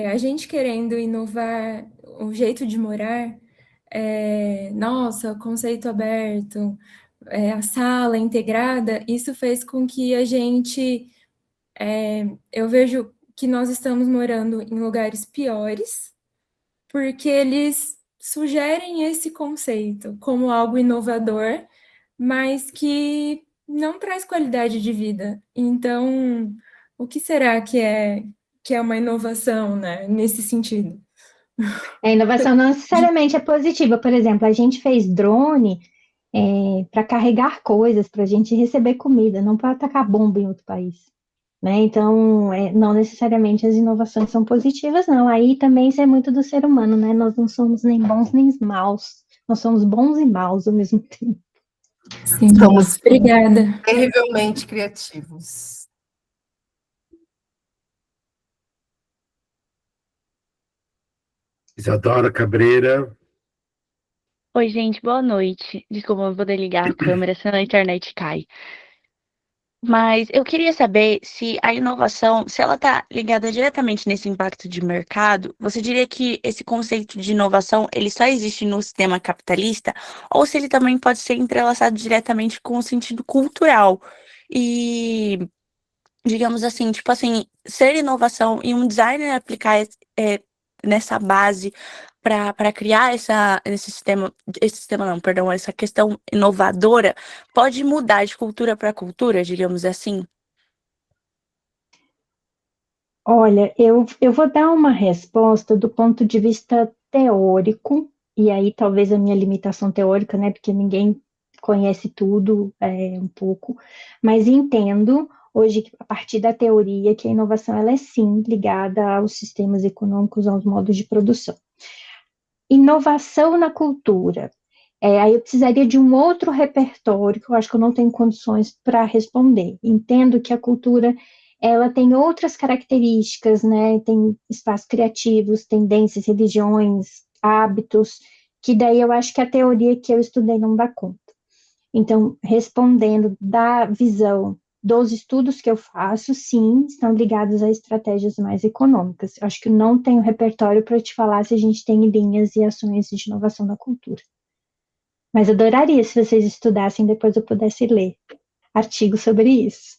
a gente querendo inovar o jeito de morar, nossa, conceito aberto, a sala integrada, isso fez com que a gente, eu vejo que nós estamos morando em lugares piores, porque eles sugerem esse conceito como algo inovador, mas que não traz qualidade de vida. Então, o que será que é uma inovação, né, nesse sentido? A inovação não necessariamente é positiva. Por exemplo, a gente fez drone para carregar coisas, para a gente receber comida, não para atacar bomba em outro país. Né? Então, não necessariamente as inovações são positivas, não. Aí também isso é muito do ser humano, né? Nós não somos nem bons nem maus. Nós somos bons e maus ao mesmo tempo. Sim, Somos obrigada. terrivelmente criativos. Isadora Cabreira. Oi, gente, boa noite. Desculpa, eu vou desligar a câmera, senão a internet cai. Mas eu queria saber se a inovação, se ela está ligada diretamente nesse impacto de mercado, você diria que esse conceito de inovação, ele só existe no sistema capitalista, ou se ele também pode ser entrelaçado diretamente com o sentido cultural? E, digamos assim, tipo assim, ser inovação e um designer aplicar nessa base para criar esse sistema não, perdão, essa questão inovadora, pode mudar de cultura para cultura, digamos assim? Olha, eu vou dar uma resposta do ponto de vista teórico, e aí talvez a minha limitação teórica, né, porque ninguém conhece tudo um pouco, mas entendo hoje, a partir da teoria, que a inovação ela é sim ligada aos sistemas econômicos, aos modos de produção. Inovação na cultura. Aí eu precisaria de um outro repertório, que eu acho que eu não tenho condições para responder. Entendo que a cultura ela tem outras características, né? Tem espaços criativos, tendências, religiões, hábitos, que daí eu acho que a teoria que eu estudei não dá conta. Então, respondendo da visão dos estudos que eu faço, sim, estão ligados a estratégias mais econômicas. Eu acho que não tenho repertório para te falar se a gente tem linhas e ações de inovação na cultura. Mas adoraria se vocês estudassem, depois eu pudesse ler artigos sobre isso.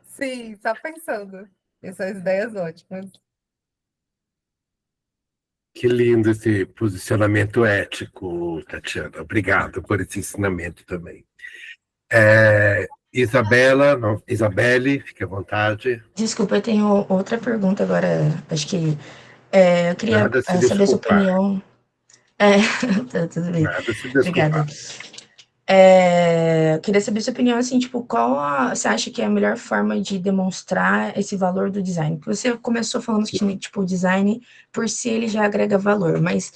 Sim, só pensando. Essas ideias ótimas. Que lindo esse posicionamento ético, Tatiana. Obrigado por esse ensinamento também. Isabelle, fique à vontade. Desculpa, eu tenho outra pergunta agora. Acho que eu queria Nada se saber a sua desculpar. opinião. Tá, tudo bem. Nada se Obrigada. desculpar. Eu queria saber sua opinião, assim, tipo, você acha que é a melhor forma de demonstrar esse valor do design? Porque você começou falando que, tipo, o design, por si, ele já agrega valor, mas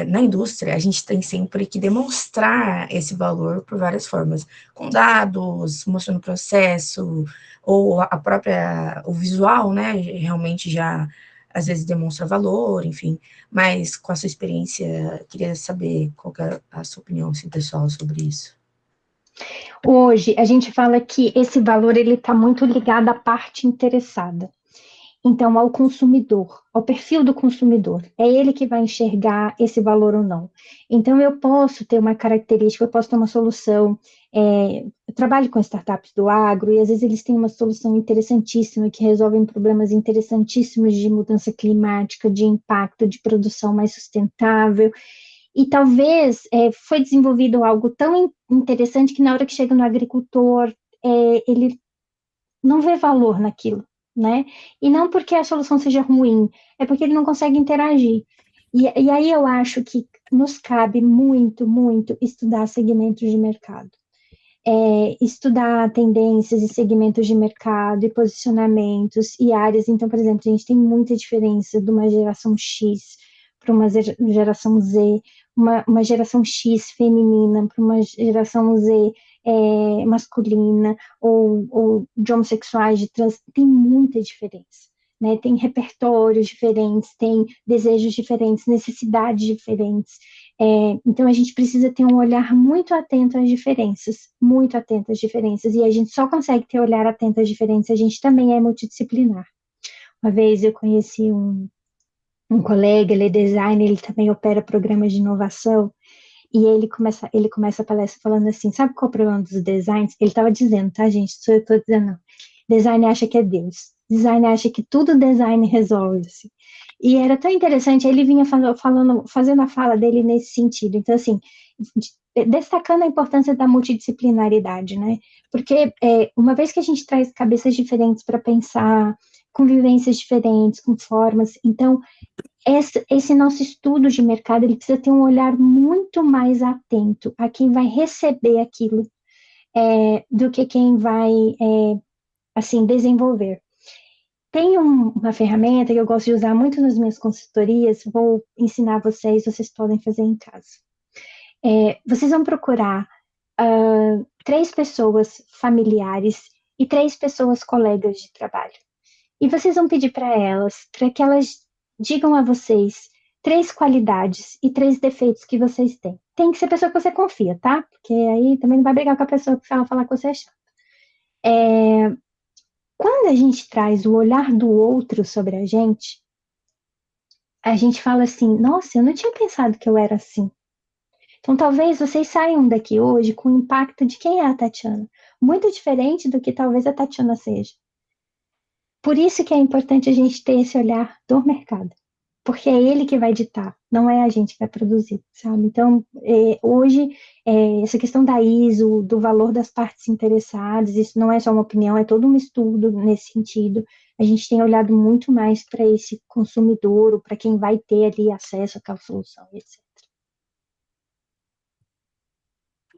na indústria, a gente tem sempre que demonstrar esse valor por várias formas, com dados, mostrando o processo, ou o visual, né, realmente já às vezes demonstra valor, enfim, mas com a sua experiência, queria saber qual que é a sua opinião, assim, pessoal, sobre isso. Hoje, a gente fala que esse valor ele está muito ligado à parte interessada. Então, ao consumidor, ao perfil do consumidor. É ele que vai enxergar esse valor ou não. Então, eu posso ter uma característica, eu posso ter uma solução. Eu trabalho com startups do agro e às vezes eles têm uma solução interessantíssima que resolvem problemas interessantíssimos de mudança climática, de impacto, de produção mais sustentável. E talvez foi desenvolvido algo tão interessante que na hora que chega no agricultor, ele não vê valor naquilo, né? E não porque a solução seja ruim, é porque ele não consegue interagir. E aí eu acho que nos cabe muito, muito estudar segmentos de mercado. Estudar tendências e segmentos de mercado e posicionamentos e áreas. Então, por exemplo, a gente tem muita diferença de uma geração X para uma geração Z, uma geração X feminina para uma geração Z masculina, ou de homossexuais, de trans, tem muita diferença. Né? Tem repertórios diferentes, tem desejos diferentes, necessidades diferentes. Então, a gente precisa ter um olhar muito atento às diferenças, muito atento às diferenças, e a gente só consegue ter olhar atento às diferenças, a gente também é multidisciplinar. Uma vez eu conheci um colega, ele é designer, ele também opera programas de inovação, e ele começa a palestra falando assim, sabe qual é o problema dos designs? Ele estava dizendo, tá, gente? Isso eu estou dizendo, não. Design acha que é Deus. Design acha que tudo design resolve. Assim. E era tão interessante, ele vinha fazendo a fala dele nesse sentido. Então, assim, destacando a importância da multidisciplinaridade, né? Porque uma vez que a gente traz cabeças diferentes para pensar, com vivências diferentes, com formas, então esse nosso estudo de mercado, ele precisa ter um olhar muito mais atento a quem vai receber aquilo, do que quem vai, assim, desenvolver. Tem uma ferramenta que eu gosto de usar muito nas minhas consultorias, vou ensinar vocês podem fazer em casa. Vocês vão procurar 3 pessoas familiares e 3 pessoas colegas de trabalho. E vocês vão pedir para que elas digam a vocês 3 qualidades e 3 defeitos que vocês têm. Tem que ser pessoa que você confia, tá? Porque aí também não vai brigar com a pessoa que ela falar que você é chato. Quando a gente traz o olhar do outro sobre a gente fala assim, nossa, eu não tinha pensado que eu era assim. Então, talvez vocês saiam daqui hoje com o impacto de quem é a Tatiana. Muito diferente do que talvez a Tatiana seja. Por isso que é importante a gente ter esse olhar do mercado. Porque é ele que vai ditar, não é a gente que vai produzir, sabe? Então, hoje, essa questão da ISO, do valor das partes interessadas, isso não é só uma opinião, é todo um estudo nesse sentido. A gente tem olhado muito mais para esse consumidor, ou para quem vai ter ali acesso àquela solução, etc.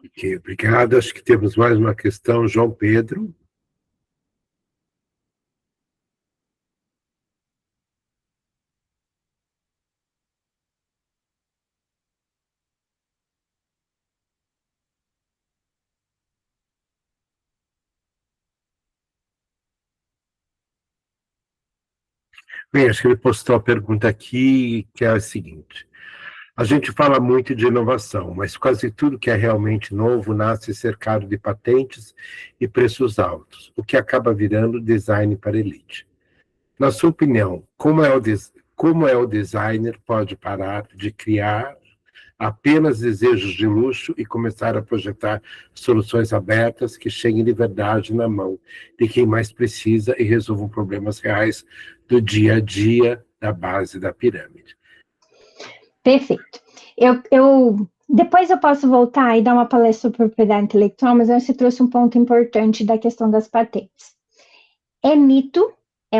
Ok, obrigado. Acho que temos mais uma questão. João Pedro. Bem, acho que ele postou a pergunta aqui, que é a seguinte. A gente fala muito de inovação, mas quase tudo que é realmente novo nasce cercado de patentes e preços altos, o que acaba virando design para elite. Na sua opinião, como o designer pode parar de criar apenas desejos de luxo e começar a projetar soluções abertas que cheguem de verdade na mão de quem mais precisa e resolvam problemas reais do dia a dia da base da pirâmide? Perfeito. Depois eu posso voltar e dar uma palestra sobre propriedade intelectual, mas você trouxe um ponto importante da questão das patentes. É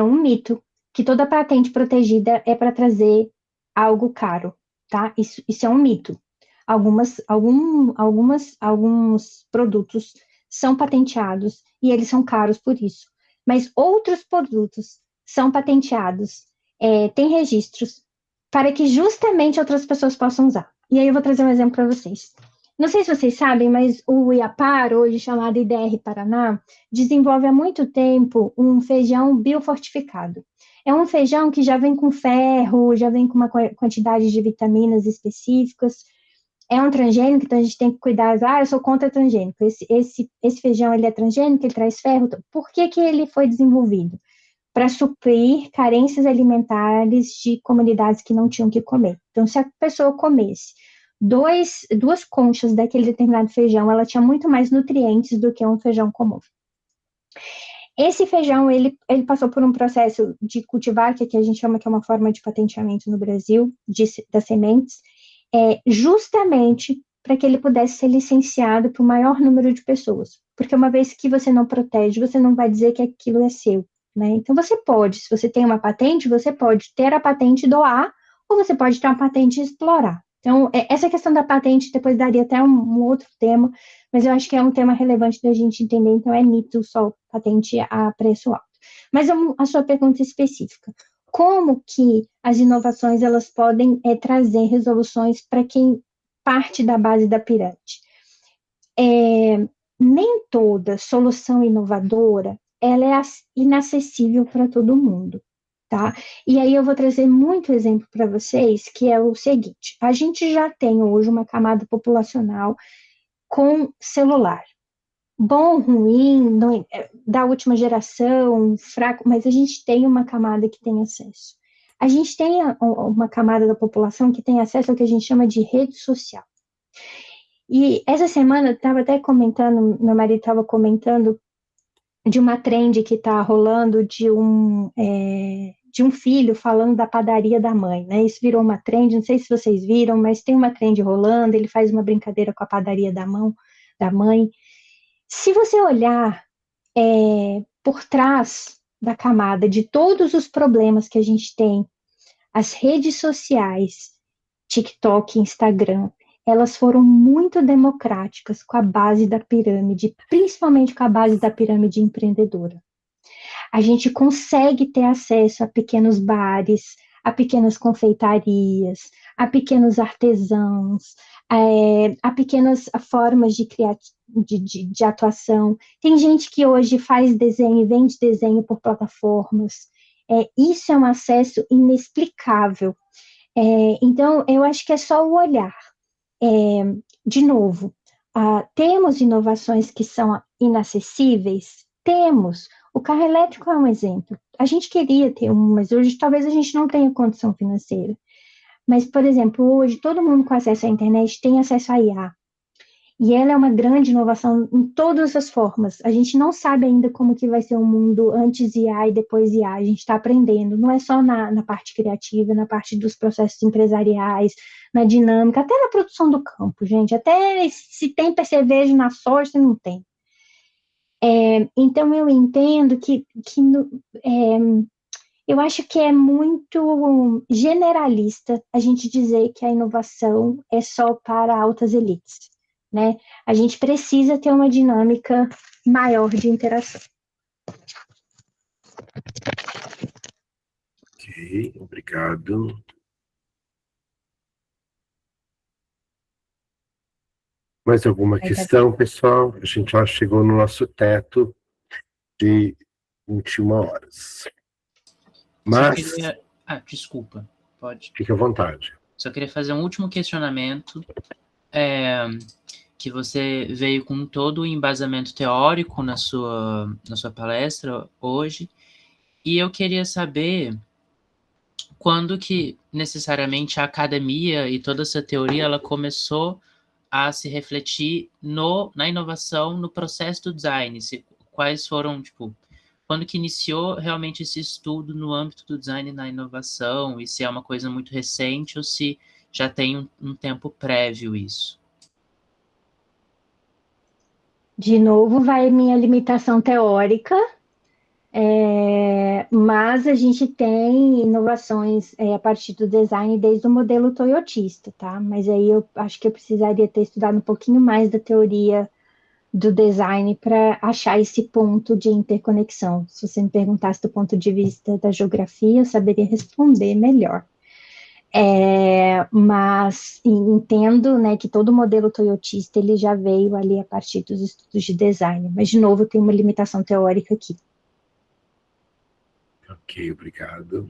um mito, que toda patente protegida é para trazer algo caro, tá? Isso é um mito. Alguns produtos são patenteados e eles são caros por isso. Mas outros produtos são patenteados, têm registros, para que justamente outras pessoas possam usar. E aí eu vou trazer um exemplo para vocês. Não sei se vocês sabem, mas o IAPAR, hoje chamado IDR Paraná, desenvolve há muito tempo um feijão biofortificado. É um feijão que já vem com ferro, já vem com uma quantidade de vitaminas específicas. É um transgênico, então a gente tem que cuidar. Eu sou contra transgênico. Esse feijão, ele é transgênico, ele traz ferro. Por que que ele foi desenvolvido? Para suprir carências alimentares de comunidades que não tinham que comer. Então, se a pessoa comesse duas conchas daquele determinado feijão, ela tinha muito mais nutrientes do que um feijão comum. Esse feijão, ele passou por um processo de cultivar, que aqui a gente chama que é uma forma de patenteamento no Brasil, das sementes, justamente para que ele pudesse ser licenciado para o maior número de pessoas. Porque uma vez que você não protege, você não vai dizer que aquilo é seu, né? Então, você pode, se você tem uma patente, você pode ter a patente e doar, ou você pode ter uma patente e explorar. Então, essa questão da patente depois daria até um outro tema, mas eu acho que é um tema relevante da gente entender, então é mito só patente a preço alto. Mas a sua pergunta específica, como que as inovações elas podem trazer resoluções para quem parte da base da pirâmide? Nem toda solução inovadora ela é inacessível para todo mundo. Tá? E aí eu vou trazer muito exemplo para vocês, que é o seguinte, a gente já tem hoje uma camada populacional com celular, bom, ruim, da última geração, fraco, mas a gente tem uma camada que tem acesso. A gente tem uma camada da população que tem acesso ao que a gente chama de rede social. E essa semana eu estava até comentando, meu marido estava comentando de uma trend que está rolando de um filho falando da padaria da mãe, né? Isso virou uma trend, não sei se vocês viram, mas tem uma trend rolando, ele faz uma brincadeira com a padaria da mãe. Se você olhar por trás da camada de todos os problemas que a gente tem, as redes sociais, TikTok, Instagram, elas foram muito democráticas com a base da pirâmide, principalmente com a base da pirâmide empreendedora. A gente consegue ter acesso a pequenos bares, a pequenas confeitarias, a pequenos artesãos, a pequenas formas de atuação. Tem gente que hoje faz desenho, vende desenho por plataformas. Isso é um acesso inexplicável. Então, eu acho que é só o olhar. De novo, temos inovações que são inacessíveis? Temos. O carro elétrico é um exemplo. A gente queria ter um, mas hoje talvez a gente não tenha condição financeira. Mas, por exemplo, hoje todo mundo com acesso à internet tem acesso à IA. E ela é uma grande inovação em todas as formas. A gente não sabe ainda como que vai ser o mundo antes IA e depois IA. A gente está aprendendo. Não é só na parte criativa, na parte dos processos empresariais, na dinâmica, até na produção do campo, gente. Até se tem percevejo na soja, não tem. Então, eu entendo que eu acho que é muito generalista a gente dizer que a inovação é só para altas elites, né? A gente precisa ter uma dinâmica maior de interação. Ok, obrigado. Mais alguma questão, pessoal? A gente já chegou no nosso teto de 21 horas. Mas... desculpa, pode. Fique à vontade. Só queria fazer um último questionamento, que você veio com todo o embasamento teórico na sua palestra hoje, e eu queria saber quando que necessariamente a academia e toda essa teoria ela começou a se refletir na inovação, no processo do design, quais foram, quando que iniciou realmente esse estudo no âmbito do design na inovação, e se é uma coisa muito recente ou se já tem um tempo prévio isso? De novo, vai minha limitação teórica, mas a gente tem inovações a partir do design desde o modelo toyotista, tá? Mas aí eu acho que eu precisaria ter estudado um pouquinho mais da teoria do design para achar esse ponto de interconexão. Se você me perguntasse do ponto de vista da geografia, eu saberia responder melhor. Mas entendo, né, que todo modelo toyotista ele já veio ali a partir dos estudos de design. Mas, de novo, eu tenho uma limitação teórica aqui. Ok, obrigado.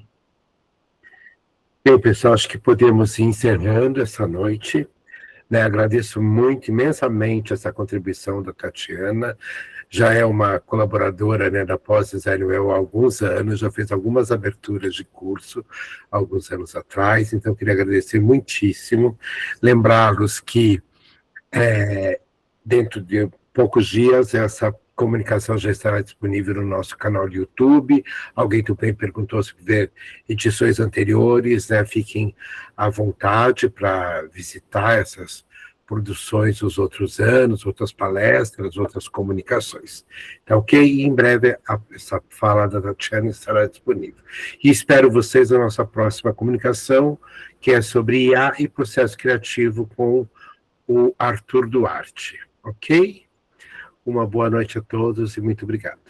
Bem, pessoal, acho que podemos ir encerrando essa noite. Né, agradeço muito, imensamente, essa contribuição da Tatiana. Já é uma colaboradora, né, da Pós-Design UEL há alguns anos, já fez algumas aberturas de curso alguns anos atrás, então queria agradecer muitíssimo. Lembrá-los que dentro de poucos dias essa comunicação já estará disponível no nosso canal do YouTube. Alguém também perguntou se ver edições anteriores, né? Fiquem à vontade para visitar essas produções dos outros anos, outras palestras, outras comunicações. Então, ok? E em breve essa fala da Tatiana estará disponível. E espero vocês na nossa próxima comunicação, que é sobre IA e processo criativo com o Arthur Duarte. Ok? Uma boa noite a todos e muito obrigado.